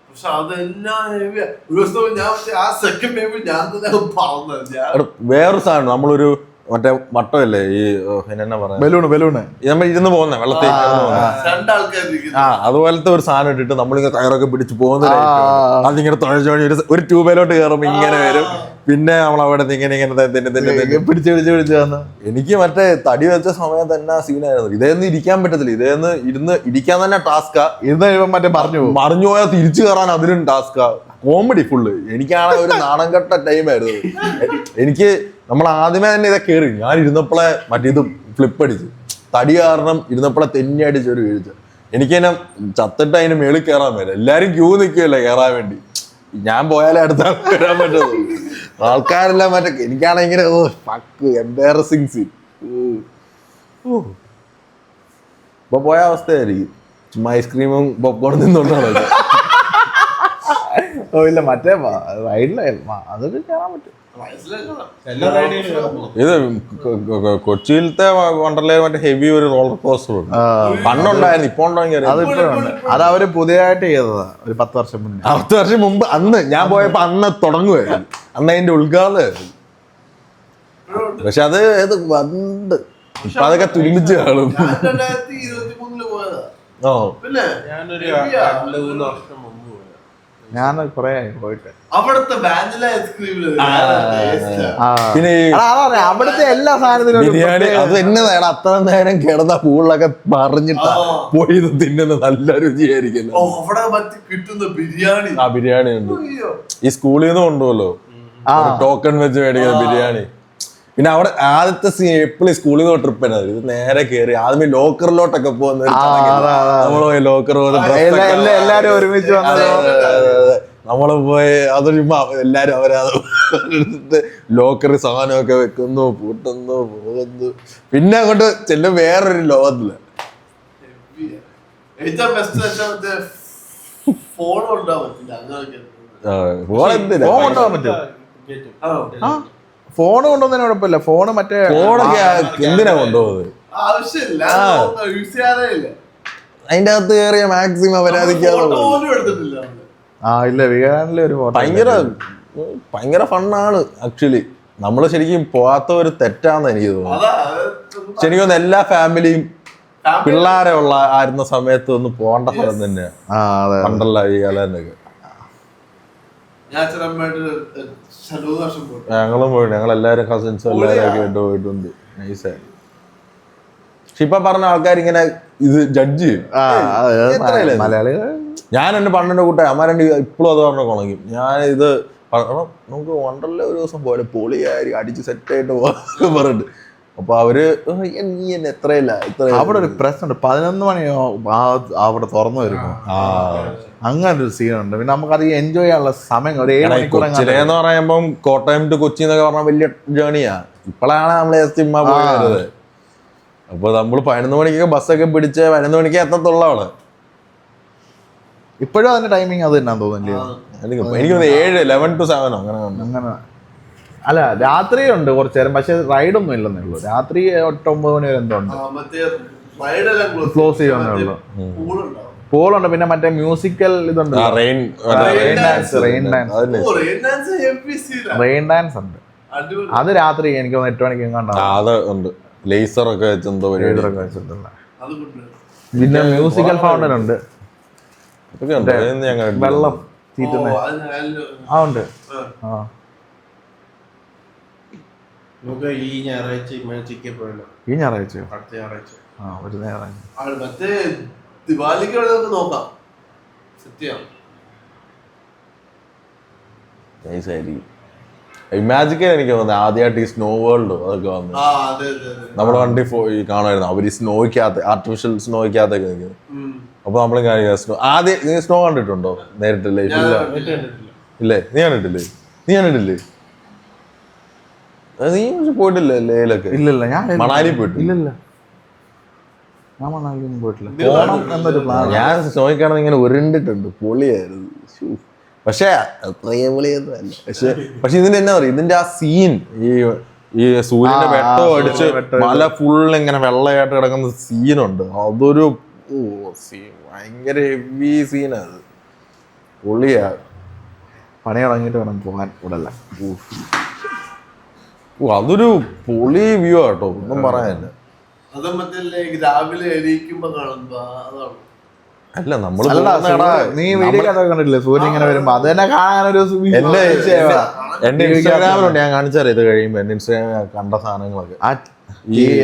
പക്ഷെ അതെല്ലാം ഒരു ദിവസം ഞാൻ ആ സെക്കൻഡ് ടൈമിൽ ഞാൻ തന്നെ പറഞ്ഞത് വേറൊരു സാധനം നമ്മളൊരു മറ്റേ മട്ടമല്ലേ ഈ എന്നാ പറയാ ബലൂണ് നമ്മൾ ഇരുന്ന് പോകുന്ന വെള്ളത്തേക്ക് അതുപോലത്തെ ഒരു സാധനം ഇട്ടിട്ട് നമ്മളിങ്ങനെ ടയറൊക്കെ പിടിച്ച് പോകുന്ന അതിങ്ങനെ തുഴച്ചോഴി ഒരു ട്യൂബിലോട്ട് കയറുമ്പോ ഇങ്ങനെ വരും. പിന്നെ നമ്മൾ അവിടെ ഇങ്ങനെ പിടിച്ച് വന്ന് എനിക്ക് മറ്റേ തടി വെച്ച സമയം തന്നെ സീനായിരുന്നു. ഇതേന്ന് ഇരിക്കാൻ പറ്റത്തില്ല. ഇതേന്ന് ഇരിക്കാൻ തന്നെ ടാസ്കാ. ഇരുന്ന് മറ്റേ മറിഞ്ഞു പോയാൽ തിരിച്ചു കയറാൻ അതിലും ടാസ്കാ. Comedy full. എനിക്കാണ് ഒരു നാണം കെട്ട ടൈമായിരുന്നു. എനിക്ക് നമ്മൾ ആദ്യമേ തന്നെ ഇതൊക്കെ കയറി. ഞാൻ ഇരുന്നപ്പോളെ മറ്റേത് ഫ്ലിപ്പ് അടിച്ച് തടി കാരണം ഇരുന്നപ്പോളെ തെന്നി അടിച്ച് ഒരു വീഴ്ച. എനിക്കതിനെ ചത്തിട്ട് അതിന് മേളിൽ കയറാൻ പറ്റില്ല. എല്ലാരും ക്യൂ നിൽക്കുകയല്ലേ കയറാൻ വേണ്ടി. ഞാൻ പോയാലേ അടുത്താണ് വരാൻ പറ്റുള്ളൂ. ആൾക്കാരെല്ലാം മറ്റേ എനിക്കാണെങ്കിൽ എംബാരസിങ് സീൻ. ഇപ്പൊ പോയ അവസ്ഥയായിരിക്കും. ചുമ്മാ ഐസ്ക്രീമും പോപ്കോണും നിന്നോണ്ടാണ്. ഇല്ല മറ്റേ റൈഡിലായിരുന്നു അതൊക്കെ കയറാൻ പറ്റും. എല്ലാ റൈഡിലും കയറുന്നു. ഇത് കൊച്ചിയിലത്തെ വണ്ടർലേ മറ്റേ ഹെവി ഒരു റോളർ കോസ്റ്റർ ഉണ്ട്. പണ്ടുണ്ടായിരുന്നു, ഇപ്പൊ ഉണ്ടെങ്കിൽ അത് അവര് പുതിയതായിട്ട് ചെയ്തതാ ഒരു 10 വർഷം മുന്നേ. 10 വർഷം മുമ്പ് അന്ന് ഞാൻ പോയപ്പോ അന്ന് തുടങ്ങുമായിരുന്നു, അന്ന് അതിന്റെ ഉദ്ഘാടനമായിരുന്നു. പക്ഷെ അത് ഏത് വണ്ട് ഇപ്പൊ അതൊക്കെ തുരുമ്പിച്ച് കാണും. 2023 പോയതാ. ഓ ഞാനൊരു 2-3 വർഷം മുമ്പ് പോയത്. ഞാൻ കൊറേ പോയിട്ട് അവിടുത്തെ വാനില ഐസ്ക്രീമില് പിന്നെ ഈ അവിടുത്തെ എല്ലാ സാധനത്തിനും ഒരു ബിരിയാണി അത് തന്നെ നേടാ. അത്ര നേരം കിടന്ന പൂളിലൊക്കെ പറഞ്ഞിട്ടാ പോയി ഇത് തിന്നുന്നത്. നല്ല രുചിയായിരിക്കും. അവിടെ മറ്റേ കിട്ടുന്ന ബിരിയാണി. ആ ബിരിയാണി ഉണ്ട്, ഈ സ്കൂളിൽ നിന്ന് കൊണ്ടുപോലോ ടോക്കൺ വെച്ച് മേടിക്കുന്ന ബിരിയാണി. പിന്നെ അവിടെ ആദ്യത്തെ എപ്പോഴും സ്കൂളിൽ നിന്ന് ട്രിപ്പ് തന്നെ ഇത് നേരെ കയറി ആദ്യമേ ലോക്കറിലോട്ടൊക്കെ പോകുന്ന നമ്മള് പോയി ലോക്കർ എല്ലാരും ഒരുമിച്ച് നമ്മള് പോയി അതൊരു എല്ലാരും അവരത് ലോക്കറി സാധനമൊക്കെ വെക്കുന്നു, പൂട്ടുന്നു, പോകുന്നു. പിന്നെ അങ്ങോട്ട് ചെല്ലും വേറൊരു ലോകത്തില്. ഏറ്റവും ബെസ്റ്റ് മറ്റേ ഫോൺ കൊണ്ടുപോകാൻ പറ്റില്ല, അങ്ങനെയൊക്കെ. ഫോൺ എന്തിനാ കൊണ്ടുപോകാൻ പറ്റും. ഫോണ് കൊണ്ടുവന്നതിന് കുഴപ്പമില്ല. ഫോണ് മറ്റേ ഫോണൊക്കെ എന്തിനാ കൊണ്ടുപോകുന്നത്? ആവശ്യമില്ല, യൂസ് ചെയ്യാറേ ഇല്ല. അതിന്റെ അകത്ത് കയറിയ മാക്സിമം പരാതിക്കാതെ പോലും എടുത്തിട്ടില്ല. ഇല്ല വികാരനിലെ ഒരു ഫോട്ടോ ഭയങ്കര ഫണ്ണാണ് ആക്ച്വലി. നമ്മള് ശരിക്കും പോവാത്ത ഒരു തെറ്റാന്ന് എനിക്ക് തോന്നുന്നു. ശരിക്കും തോന്നുന്നു എല്ലാ ഫാമിലിയും പിള്ളേരെ ആയിരുന്ന സമയത്ത് ഒന്ന് പോകേണ്ട സ്ഥലം തന്നെയാണ് പണ്ടല്ല ഈ കാലൊക്കെ. ഞങ്ങളും പോയിട്ട് ഞങ്ങളെല്ലാരും കസിൻസും എല്ലാരും ഒക്കെ ആയിട്ട് പോയിട്ടുണ്ട്. നൈസായി. പക്ഷെ ഇപ്പൊ പറഞ്ഞ ആൾക്കാർ ഇങ്ങനെ ഇത് ജഡ്ജ് ചെയ്യും. മലയാളികൾ ഞാൻ എന്റെ പണ്ടെന്റെ കൂട്ടം അമ്മാരെ ഇപ്പോഴും അത് പറഞ്ഞ കുളങ്ങി. ഞാൻ ഇത് നമുക്ക് വണ്ടർലേ ഒരു ദിവസം പോലെ പൊളിയായി അടിച്ച് സെറ്റായിട്ട് പോകാൻ പറഞ്ഞിട്ട്. അപ്പൊ അവര് നീ എന്നെ എത്രയില്ല അവിടെ ഒരു പ്രശ്നമുണ്ട്. 11 മണിയോ അവിടെ തുറന്നു വരുമ്പോ അങ്ങനെ ഒരു സീനുണ്ട്. പിന്നെ നമുക്ക് അത് എൻജോയ് ചെയ്യാനുള്ള സമയം ഒരു 7 മണിക്കൂർ എന്ന് പറയുമ്പം കോട്ടയം ടു കൊച്ചി എന്നൊക്കെ പറഞ്ഞാൽ വലിയ ജേണിയാ. ഇപ്പോഴാണ് നമ്മള് സിനിമ പോയത്. അപ്പൊ നമ്മള് 11 മണിക്കൊക്കെ ബസ്സൊക്കെ പിടിച്ച് 11 മണിക്ക് എത്തത്തുള്ള അവിടെ. ഇപ്പോഴും അതിന്റെ ടൈമിങ് അത് തന്നെ തോന്നില്ലേ? എനിക്ക് 7, 11 to 7 അങ്ങനെ. അല്ല രാത്രിയുണ്ട് കുറച്ചു നേരം, പക്ഷെ റൈഡൊന്നും ഇല്ലെന്നേ ഉള്ളൂ. രാത്രി 8-9 മണി വരെ എന്തോ ഉണ്ട്, ക്ലോസ് ചെയ്യുന്നേ ഉള്ളൂ. പൂളുണ്ട്, പിന്നെ മറ്റേ മ്യൂസിക്കൽ ഇതുണ്ട്, റെയിൻ ഡാൻസ് ഉണ്ട്. അത് രാത്രി എനിക്ക് 8 മണിക്ക് കണ്ടുണ്ട്. ലേസർ ഒക്കെ വെച്ചെന്തോ പിന്നെ മ്യൂസിക്കൽ ഫൗണ്ടൻ ഉണ്ട്, വെള്ളം തീറ്റുന്ന ഉണ്ട്. നമുക്ക് ഈ ഞായറാഴ്ച ഈ ഞായറാഴ്ചയോ? അടുത്ത ഞായറാഴ്ച ഒരു ഞായറാഴ്ച മറ്റേ ദിവാലിക്ക് നോക്കാം. ഇമാജിക്കൽ എനിക്ക് തോന്നുന്നത് ആദ്യമായിട്ട് ഈ സ്നോ വേൾഡ് അതൊക്കെ വന്നു നമ്മുടെ വണ്ടി കാണുമായിരുന്നു. അവര് സ്നോയ്ക്കകത്ത് ആർട്ടിഫിഷ്യൽ സ്നോയ്ക്കകത്തൊക്കെ നിൽക്കുന്നത്. അപ്പൊ നമ്മളും കാണിക്കുക സ്നോ. ആദ്യം നീ സ്നോ കണ്ടിട്ടുണ്ടോ നേരിട്ട് ലൈഫില്ല? ഇല്ലേ? നീ കണ്ടിട്ടില്ലേ? നീ പോയിട്ടില്ലേ ലേയിലൊക്കെ? ഇല്ലല്ല, ഞാൻ മണാലി പോയിട്ട്? ഇല്ലല്ല, ഞാൻ മണാലിയൊന്നും പോയിട്ടില്ല. ഞാൻ സ്നോയ്ക്കാണെന്ന് ഇങ്ങനെ ഉരുണ്ടിട്ടുണ്ട്, പൊളിയായിരുന്നു. പക്ഷെ അത്രയും പൊളിയൊന്നും അല്ല. പക്ഷെ ഇതിന്റെ എന്നാ പറയുക, ഇതിന്റെ ആ സീൻ ഈ സൂര്യന്റെ വെട്ടം അടിച്ച് മല ഫുൾ ഇങ്ങനെ വെള്ളയായിട്ട് കിടക്കുന്ന സീനുണ്ട്. അതൊരു ഭയങ്കര ഹെവി സീനത്, പൊളിയാ. പണി തുടങ്ങിയിട്ട് വേണം പോകാൻ കൂടല്ല. അതൊരു പൊളി വ്യൂ ആട്ടോ, ഒന്നും പറയാനില്ല. രാവിലെ എണീക്കുമ്പോ കാണുമ്പോ അല്ല നമ്മള് നീ വീഡിയോ കണ്ടിട്ടില്ലേ സൂര്യൻ ഇങ്ങനെ വരുമ്പോ അത് തന്നെ കാണാനൊരു എന്റെ ഇൻസ്റ്റാഗ്രാമിലുണ്ട്, ഞാൻ കാണിച്ചാൽ ഇത് കഴിയുമ്പോ എന്റെ ഇൻസ്റ്റാഗ്രാമിൽ കണ്ട സാധനങ്ങളൊക്കെ.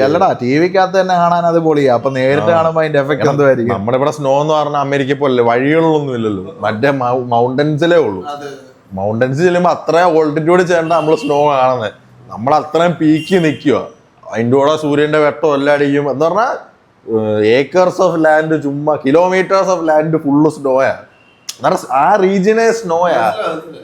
അല്ലടാ ടി വിക്കകത്ത് തന്നെ കാണാൻ അത് പൊളിയാ. അപ്പൊ നേരിട്ട് കാണുമ്പോ അതിന്റെ എഫക്ട് എന്തായിരിക്കും? നമ്മുടെ ഇവിടെ സ്നോ എന്ന് പറഞ്ഞാൽ അമേരിക്ക പോലെ വഴികളിലൊന്നും ഇല്ലല്ലോ, മറ്റേ മൗണ്ടൻസിലേ ഉള്ളൂ. മൗണ്ടൻസ് ചെല്ലുമ്പോ അത്ര ഓൾട്ടിറ്റ്യൂഡ് ചെയ്യേണ്ട നമ്മള് സ്നോ കാണുന്നത്. നമ്മൾ അത്രയും പീക്കി നിൽക്കുക, അതിൻ്റെ കൂടെ സൂര്യന്റെ വെട്ടം എല്ലാം അടിക്കും. എന്ന് പറഞ്ഞാൽ ഏക്കേഴ്സ് ഓഫ് ലാൻഡ്, ചുമ്മാ കിലോമീറ്റേഴ്സ് ഓഫ് ലാൻഡ് ഫുള്ള് സ്നോയാ. ആ റീജിയനെ സ്നോയാ.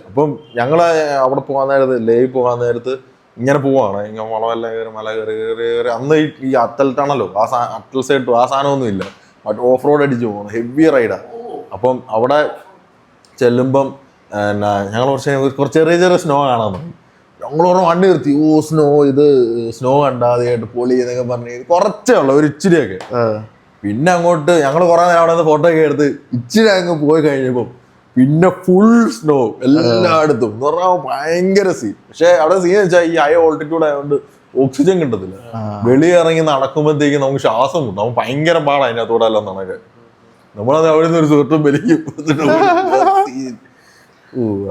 അപ്പം ഞങ്ങള് അവിടെ പോകാൻ നേരത്ത്, ലേയിൽ പോകാൻ നേരത്ത് ഇങ്ങനെ പോവാണ്, ഇങ്ങനെ വളമെല്ലാം കയറി മല കയറി അന്ന് ഈ അത്തൽ ടണലോ അത്തൽ സൈഡോ ആ സാധനമൊന്നും ഇല്ല, ബട്ട് ഓഫ് റോഡ് അടിച്ച് പോകണം, ഹെവി റൈഡാ. അപ്പം അവിടെ ചെല്ലുമ്പം ഞങ്ങൾ കുറച്ച് ചെറിയ ചെറിയ സ്നോ കാണാൻ തുടങ്ങി. ഞങ്ങൾ പറഞ്ഞ വണ്ടി നിർത്തി. ഇത് സ്നോ കണ്ടാതെയായിട്ട് പൊളി എന്നൊക്കെ പറഞ്ഞ് കുറച്ചേ ഉള്ളു, ഒരു ഇച്ചിരിയൊക്കെ. പിന്നെ അങ്ങോട്ട് ഞങ്ങൾ കുറെ നേരം അവിടെ നിന്ന് ഫോട്ടോ ഒക്കെ എടുത്ത് ഇച്ചിരി അങ്ങ് പോയി കഴിഞ്ഞപ്പോ പിന്നെ ഫുൾ സ്നോ എല്ലായിടത്തും എന്ന് പറഞ്ഞാൽ ഭയങ്കര സീൻ. പക്ഷെ അവിടെ സീൻ വെച്ചാൽ ഈ ഹൈ ഓൾട്ടിറ്റ്യൂഡ് ആയതുകൊണ്ട് ഓക്സിജൻ കിട്ടത്തില്ല. വെളിയിറങ്ങി നടക്കുമ്പോഴത്തേക്ക് നമുക്ക് ശ്വാസം കിട്ടും. നമുക്ക് ഭയങ്കര പാടാണ് അതിനകത്തൂടെ എല്ലാം നടക്കാൻ. നമ്മളത് അവിടെ നിന്ന് ഒരു സുഹൃത്തും വലിക്കും.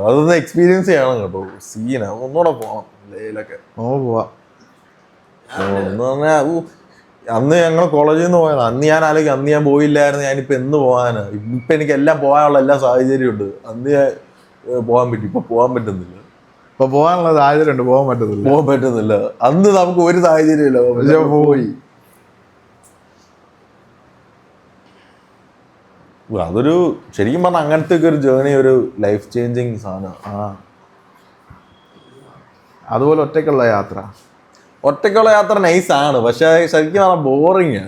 അതൊന്ന് എക്സ്പീരിയൻസ് ചെയ്യണം കേട്ടോ. സീനാ, ഒന്നുകൂടെ പോണം ലേയിലൊക്കെ. എന്ന് പറഞ്ഞാ അന്ന് ഞങ്ങൾ കോളേജിൽ നിന്ന് പോയതാണ്. അന്ന് ഞാൻ ആലോചിക്കും, അന്ന് ഞാൻ പോയില്ലായിരുന്നു ഞാനിപ്പോ എന്ന് പോകാനാ. ഇപ്പൊ എനിക്ക് എല്ലാം പോകാനുള്ള എല്ലാ സാഹചര്യം ഉണ്ട്. അന്ന് ഞാൻ പോകാൻ പറ്റും, ഇപ്പൊ പോകാൻ പറ്റുന്നില്ല. ഇപ്പൊ പോകാനുള്ള സാഹചര്യം ഉണ്ട്, പോകാൻ പറ്റുന്നില്ല. അന്ന് നമുക്ക് ഒരു സാഹചര്യം ഇല്ല, പോയി. അതൊരു ശരിക്കും പറഞ്ഞാൽ അങ്ങനത്തെ ഒക്കെ ഒരു ജേർണി ഒരു ലൈഫ് ചേഞ്ചിങ് സാധനമാണ്. അതുപോലെ ഒറ്റയ്ക്കുള്ള യാത്ര നൈസാണ്, പക്ഷെ ശരിക്കും പറഞ്ഞാൽ ബോറിങ്.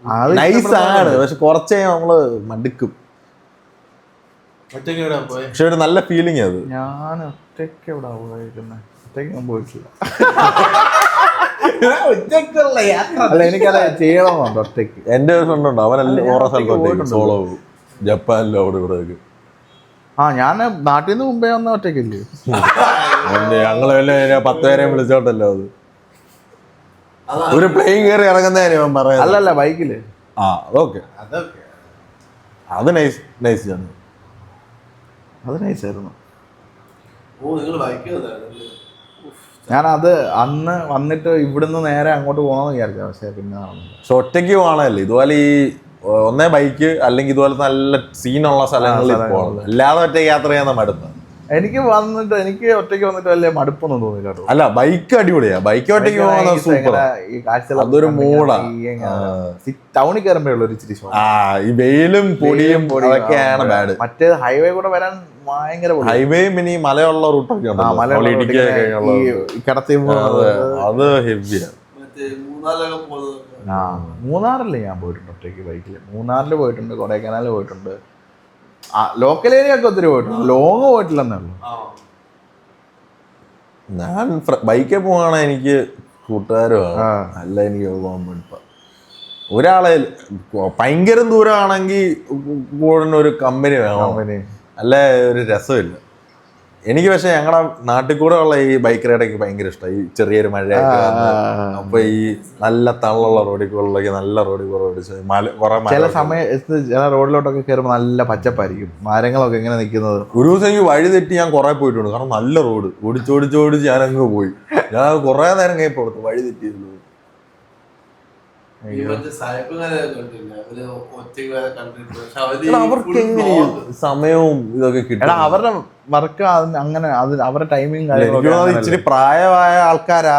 അത് നൈസാണ്, പക്ഷെ കുറച്ചേ നമ്മള് മടുക്കും. പക്ഷെ ഒരു നല്ല ഫീലിംഗ് അത്. ഞാൻ ഒറ്റയ്ക്ക് എവിടെ പോയിരിക്കുന്നത്? ഒറ്റയ്ക്ക് ഞാൻ പോയിട്ടില്ല. അല്ല, എനിക്കത് ചെയ്യണമെന്നുണ്ട് ഒറ്റയ്ക്ക്. എന്റെ ഒരു ഫ്രണ്ട് ഉണ്ട്, അവനെല്ലാം ഓരോ സ്ഥലത്ത് സോളോ പോകും. ജപ്പാനിലും അവിടെ ഇവിടെ. ഞാൻ നാട്ടിൽ നിന്ന് മുമ്പേ വന്ന ഒറ്റയ്ക്കില്ലേ. ഞങ്ങള് 10 പേരെ വിളിച്ചോട്ടല്ലോ അത്. ഒരു പ്ലെയിൻ കയറി ഇറങ്ങുന്നതിന് പറയാം. അല്ലല്ല, ബൈക്കില്. അതൊക്കെ അത് നൈസാണ്. അത് നൈസായിരുന്നു. ഞാനത് അന്ന് വന്നിട്ട് ഇവിടുന്ന് നേരെ അങ്ങോട്ട് പോകണമെന്ന് വിചാരിച്ചു. പക്ഷേ പിന്നെ ഒറ്റയ്ക്ക് പോകണല്ലേ. ഇതുപോലെ ഈ ഒന്നേ ബൈക്ക് അല്ലെങ്കിൽ ഇതുപോലെ നല്ല സീനുള്ള സ്ഥലങ്ങളിൽ പോകണം. അല്ലാതെ ഒറ്റയ്ക്ക് യാത്ര ചെയ്യാൻ മടുത്ത. എനിക്ക് ഒറ്റയ്ക്ക് വന്നിട്ട് വലിയ മടുപ്പൊന്നും തോന്നില്ല കേട്ടോ. അല്ല, ബൈക്ക് അടിപൊളിയാ. ബൈക്ക് ഒറ്റയ്ക്ക് പോകുന്നത് സൂപ്പർ. അതൊരു മൂടാ. ടൗണിൽ കയറുമ്പോഴുള്ള ഒരു ഇച്ചിരി ഈ വെയിലും പൊടിയും അതൊക്കെയാണ് ബാഡ്. മറ്റേത് ഹൈവേ കൂടെ വരാൻ ഭയങ്കര ഹൈവേയും പിന്നെ ഈ മലയുള്ള റൂട്ടൊക്കെ അത് ഹെവിയാണ്. മൂന്നാറില് ഞാൻ പോയിട്ടുണ്ട് ഒറ്റയ്ക്ക് ബൈക്കില്. മൂന്നാറില് പോയിട്ടുണ്ട്, കൊടൈക്കനാലിൽ പോയിട്ടുണ്ട്. ലോക്കൽ ഏരിയ ഒക്കെ ഒത്തിരി പോയിട്ടുണ്ട്. ലോങ് പോയിട്ടില്ലെന്നേ ഉള്ളൂ. ഞാൻ ബൈക്കിൽ പോവാണ് എനിക്ക് കൂട്ടുകാരുമാണ്. അല്ല, എനിക്ക് പോകാൻ പറ്റില്ല. ഒരാളെ ഭയങ്കര ദൂരമാണെങ്കിൽ കൂടെ ഒരു കമ്പനി വേണം, അല്ലേ ഒരു രസമില്ല എനിക്ക്. പക്ഷെ ഞങ്ങളുടെ നാട്ടിൽ കൂടെ ഉള്ള ഈ ബൈക്ക് റൈഡൊക്കെ ഭയങ്കര ഇഷ്ടമായി. ഈ ചെറിയൊരു മഴയൊക്കെ അപ്പൊ ഈ നല്ല തണലുള്ള റോഡിൽ കൂടെ നല്ല റോഡിൽ കൂടെ ഓടിച്ച് ചില സമയത്ത് ചില റോഡിലോട്ടൊക്കെ കയറുമ്പോൾ നല്ല പച്ചപ്പായിരിക്കും, മരങ്ങളൊക്കെ ഇങ്ങനെ നിൽക്കുന്നത്. ഒരു ദിവസം എനിക്ക് വഴി തെറ്റി ഞാൻ കുറെ പോയിട്ടുണ്ട്. കാരണം നല്ല റോഡ് ഓടിച്ചോടിച്ചോടിച്ച് ഞാൻ അങ്ങ് പോയി. ഞാൻ കുറെ നേരം കഴിഞ്ഞപ്പോ വഴി തെറ്റിയിരുന്നു. അവർക്ക് സമയവും ഇതൊക്കെ കിട്ടും. അവരുടെ വർക്ക് അങ്ങനെ അവരുടെ ടൈമിങ് ഇച്ചിരി പ്രായമായ ആൾക്കാരാ,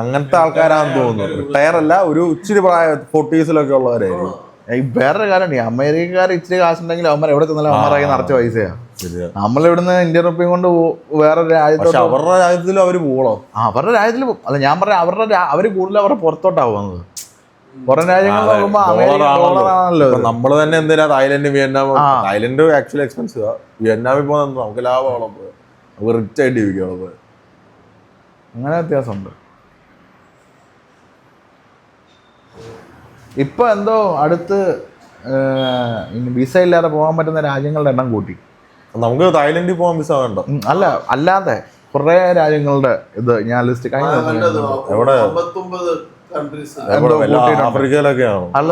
അങ്ങനത്തെ ആൾക്കാരാന്ന് തോന്നുന്നു. റിട്ടയർ അല്ല, ഒരു ഇച്ചിരി പ്രായ 40s ഉള്ളവരായിരുന്നു. വേറൊരു കാര്യമുണ്ട്, അമേരിക്കക്കാർ ഇച്ചിരി കാശുണ്ടെങ്കിൽ അവന്മാർ എവിടെ ചെന്നാലും അവന്മാരായി നിറച്ച പൈസയാ. നമ്മളിവിടുന്ന് ഇന്ത്യൻ റുപ്പിയും കൊണ്ട് വേറൊരു രാജ്യത്തോട്ട്. അവരുടെ രാജ്യത്തിലും അവര് പോകണോ? അവരുടെ രാജ്യത്തിൽ അല്ല, ഞാൻ പറഞ്ഞ അവര് കൂടുതൽ അവരുടെ പുറത്തോട്ടാ പോകുന്നത്. പുറം രാജ്യങ്ങൾ നോക്കുമ്പോ ഡോളറാണല്ലോ. നമ്മള് തന്നെ എന്തിനാ തായ്ലൻഡ്, വിയറ്റ്നാം. തായ്ലൻഡ് ആക്ച്വലി എക്സ്പെൻസീവാ. വിയറ്റ്നാമിൽ പോകുന്ന നമുക്ക് ലാഭമാണ്. നമുക്ക് റിച്ച് ആയിട്ട് ജീവിക്കണം. അങ്ങനെ വ്യത്യാസമുണ്ട്. ഇപ്പൊ എന്തോ അടുത്ത് വിസ ഇല്ലാതെ പോകാൻ പറ്റുന്ന രാജ്യങ്ങളുടെ എണ്ണം കൂട്ടി. നമുക്ക് തായ്ലൻഡിൽ പോകാൻ വിസ വേണ്ട. അല്ലാതെ കുറെ രാജ്യങ്ങളുടെ ഇത് ഞാൻ ലിസ്റ്റ് എവിടെ ആഫ്രിക്കയിലൊക്കെയാണോ? അല്ല,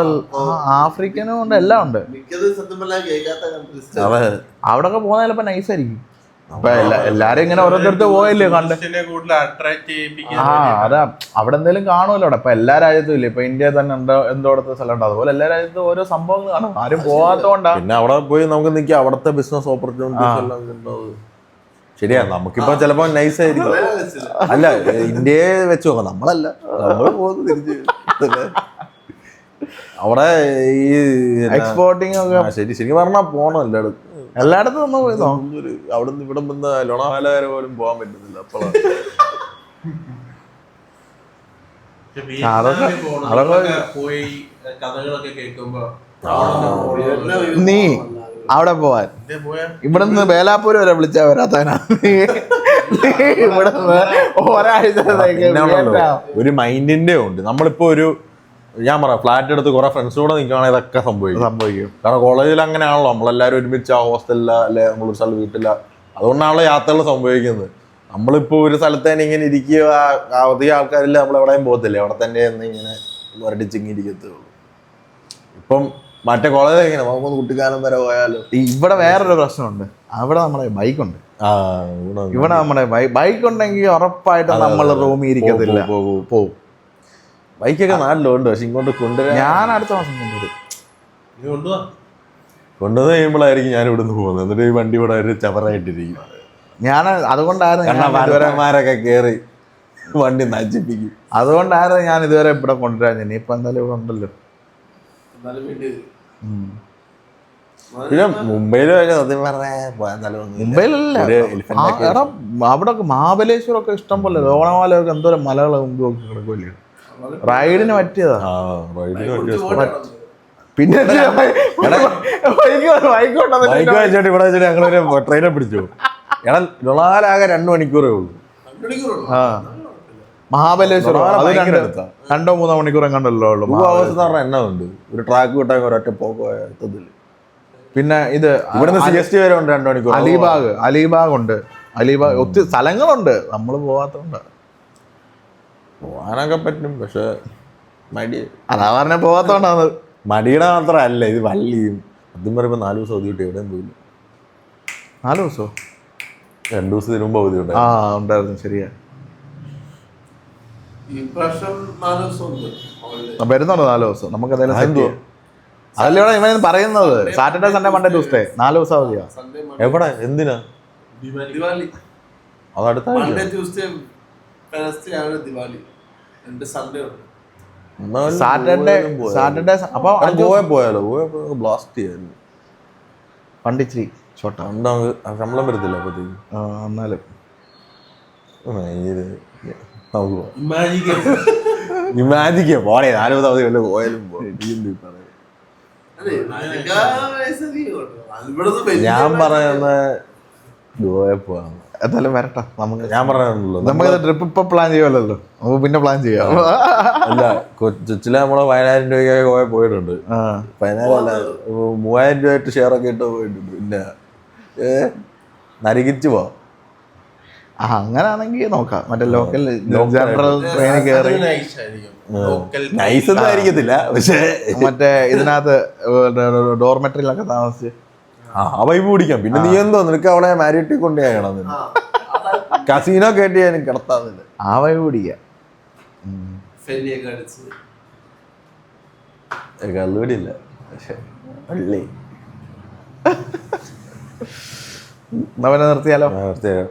ആഫ്രിക്കനും ഉണ്ട്, എല്ലാം ഉണ്ട്. അവിടൊക്കെ പോകുന്ന ചിലപ്പോ നൈസായിരിക്കും. അപ്പൊ എല്ലാരും ഇങ്ങനെ ഓരോരുത്തർക്ക് പോയില്ലേ കണ്ട്. അതാ അവിടെ എന്തെങ്കിലും കാണുമല്ലോ. അവിടെ ഇപ്പൊ എല്ലാ രാജ്യത്തും ഇല്ല. ഇപ്പൊ ഇന്ത്യയിൽ തന്നെ എന്തോടത്തെ സ്ഥലം ഉണ്ട്. അതുപോലെ എല്ലാ രാജ്യത്തും ഓരോ സംഭവങ്ങൾ കാണും. ആരും പോകാത്തോണ്ടാ. പിന്നെ അവിടെ പോയി നമുക്ക് നിൽക്കാം. അവിടുത്തെ ബിസിനസ് ഓപ്പർച്യൂണിറ്റീസ് എല്ലാം ഉണ്ടാവും. ശരിയാ, നമുക്കിപ്പോ ചിലപ്പോ നൈസ് ആയിരിക്കും. അല്ല, ഇന്ത്യയെ വെച്ച് നോക്കാം. നമ്മളല്ല, നമ്മള് പോകുന്നത് തിരിച്ച് അവിടെ ഈ എക്സ്പോർട്ടിങ് ഒക്കെ. ശരിക്കും പറഞ്ഞാ പോണം എല്ലായിടത്തും ഒന്ന് പോയി അവിടുന്ന് ഇവിടെ വന്ന് ലോണാവാല വരെ പോലും പോകാൻ പറ്റുന്നില്ല. അപ്പോഴാണ് നീ അവിടെ പോവാൻ ഇവിടുന്ന് ബേലാപ്പൂര് വരെ വിളിച്ചാ വരാത്തവനാ. ഇവിടെ ഒരാഴ്ചത്തേക്ക് ഒരു മൈൻഡിന്റെ ഉണ്ട്. നമ്മളിപ്പോ ഒരു ഞാൻ പറയാം ഫ്ലാറ്റ് എടുത്ത് കുറെ ഫ്രണ്ട്സിനോട് നിൽക്കുകയാണെങ്കിൽ ഇതൊക്കെ സംഭവിക്കും. കാരണം കോളേജിൽ അങ്ങനെയാണല്ലോ, നമ്മളെല്ലാവരും ഒരുമിച്ച് ആ ഹോസ്റ്റലില്ല അല്ലെ നമ്മളൊരു സ്ഥലം വീട്ടില്ല, അതുകൊണ്ടാണല്ലോ യാത്രകൾ സംഭവിക്കുന്നത്. നമ്മളിപ്പോ ഒരു സ്ഥലത്ത് തന്നെ ഇങ്ങനെ ഇരിക്കുക, അധികം ആൾക്കാരില്ല, നമ്മൾ എവിടെയും പോകത്തില്ല, അവിടെ തന്നെ ഇങ്ങനെ വരടിച്ചിങ്ങിരിക്കത്തുള്ളൂ. ഇപ്പം മറ്റേ കോളേജിൽ എങ്ങനെ നമുക്കൊന്ന് കുട്ടിക്കാലം വരെ പോയാലോ. ഇവിടെ വേറൊരു പ്രശ്നമുണ്ട്, അവിടെ നമ്മുടെ ബൈക്കുണ്ട്. ഇവിടെ നമ്മുടെ ബൈക്ക് ഉണ്ടെങ്കിൽ ഉറപ്പായിട്ട് നമ്മൾ റൂമിൽ ഇരിക്കത്തില്ല, പോവും. ബൈക്കൊക്കെ നാട്ടിലുണ്ട്, പക്ഷെ ഇങ്ങോട്ട് കൊണ്ടുവരാൻ ഞാൻ അടുത്ത മാസം കൊണ്ടുവരും. കൊണ്ടുവന്ന് കഴിയുമ്പോഴായിരിക്കും ഞാൻ ഇവിടുന്ന് പോകുന്നത്. എന്നിട്ട് ഈ വണ്ടി ഇവിടെ ഒരു ചവറായിട്ടിരിക്കും. ഞാൻ അതുകൊണ്ടായിരുന്നു കയറി വണ്ടി നശിപ്പിക്കും. അതുകൊണ്ടായിരുന്നു ഞാൻ ഇതുവരെ ഇവിടെ കൊണ്ടുവരാൻ. ഇനിയിപ്പോ എന്തായാലും ഇവിടെ ഉണ്ടല്ലോ. പിന്നെ മുംബൈയിലും സത്യം മുംബൈയിലല്ല, അവിടെ മഹാബലേശ്വരമൊക്കെ ഇഷ്ടം പോലെ, ലോണമാലയൊക്കെ എന്തോരം മലകൾ മുമ്പ് നോക്കി കിടക്കുമല്ലേ. റൈഡിന് പറ്റിയതാ. പിന്നെ ബൈക്ക് വെച്ചിട്ട് ഇവിടെ വെച്ചിട്ട് ഞങ്ങളൊരു ട്രെയിനെ പിടിച്ചു. എടാ ലൊണാലാകെ 2 മണിക്കൂറേ ഉള്ളൂ. മഹാബലേശ്വരം അത് 2-3 മണിക്കൂർ എങ്ങാണ്ടല്ലോ ഉള്ളു. എന്നാ ഉണ്ട് ഒരു ട്രാക്ക് വിട്ടാൽ ഒരൊറ്റ പോക്കോ എത്തത്തില്ല. പിന്നെ ഇത് ഇവിടുന്ന് CST വരെ ഉണ്ട് 2 മണിക്കൂർ. അലിബാഗ് ഉണ്ട്. അലിബാഗ് ഒത്തിരി സ്ഥലങ്ങളുണ്ട്, നമ്മൾ പോവാത്തോണ്ട്. പോവാനൊക്കെ പറ്റും, പക്ഷെ മടി. അതാ പറഞ്ഞ പോവാത്തോണ്ടാണ്. മടിയുടെ മാത്രമല്ല, ഇത് വള്ളിയും അതും പറയുമ്പോൾ 4 ദിവസം അവധി കിട്ടി എവിടെയും പോയില്ല. 4 ദിവസമോ? 2 ദിവസത്തിന് മുമ്പ് അവധി ഉണ്ടായി. ഉണ്ടായിരുന്നു, ശരിയാ. വരുന്നുണ്ട് 4 ദിവസം. നമുക്ക് എന്തായാലും അതല്ലേ ഇവിടെ ഇവൻ പറയുന്നത്. സാറ്റർഡേ സൺഡേ മൺഡേ ട്യൂസ്ഡേ 4 ദിവസം അവധിയാ. എവിടെ എന്തിനാ? അതടുത്ത സാറ്റർഡേ അപ്പൊ ഗോവ പോയാലോ? ഗോവ ബ്ലാസ്റ്റ് ചെയ്യായിരുന്നു. പണ്ടിച്ചിരി ചോട്ട ശമ്പളം വരത്തില്ല അപ്പത്തേക്ക്. എന്നാലും ഇമാജിക്ക പോണേ 4 ദിവസം അവധി വല്ല പോയാലും ഞാൻ പറയുന്ന ഗോവയിൽ പോവാണ്. എന്തായാലും വരട്ടെ. നമുക്ക് ഞാൻ പറഞ്ഞല്ലോ, നമുക്ക് ട്രിപ്പ് ഇപ്പൊ പ്ലാൻ ചെയ്യുമല്ലോ, നമുക്ക് പിന്നെ പ്ലാൻ ചെയ്യാം. അല്ല കൊച്ചിലെ നമ്മള് 10,000 രൂപയ്ക്കൊക്കെ ഗോവയിൽ പോയിട്ടുണ്ട്. 10,000 3000 രൂപയായിട്ട് ഷെയറൊക്കെ ഇട്ട് പോയിട്ടുണ്ട്. പിന്നെ നരകിച്ചു പോവാം. അങ്ങനാണെങ്കിൽ നോക്കാം. മറ്റേ ലോക്കൽ ജനറൽ ട്രെയിനിൽ കയറി നൈസ് ഒന്നും ആയിരിക്കത്തില്ല, പക്ഷേ മറ്റേ ഇതിനകത്ത് ഡോർമെട്രിയിലൊക്കെ താമസിച്ച് ആ വൈബ് പിടിക്കാം. പിന്നെ നീ എന്തോ നിനക്ക് അവിടെ മാരിറ്റി കൊണ്ടുപോയണം, കസീനോ കേട്ടി എനിക്ക് കിടത്താന്നില്ല. ആ വൈബ് പിടിക്കാം. കള്ളുപിടിയില്ല, പക്ഷെ പള്ളി നിർത്തിയാലോ? നിർത്തിയാലോ?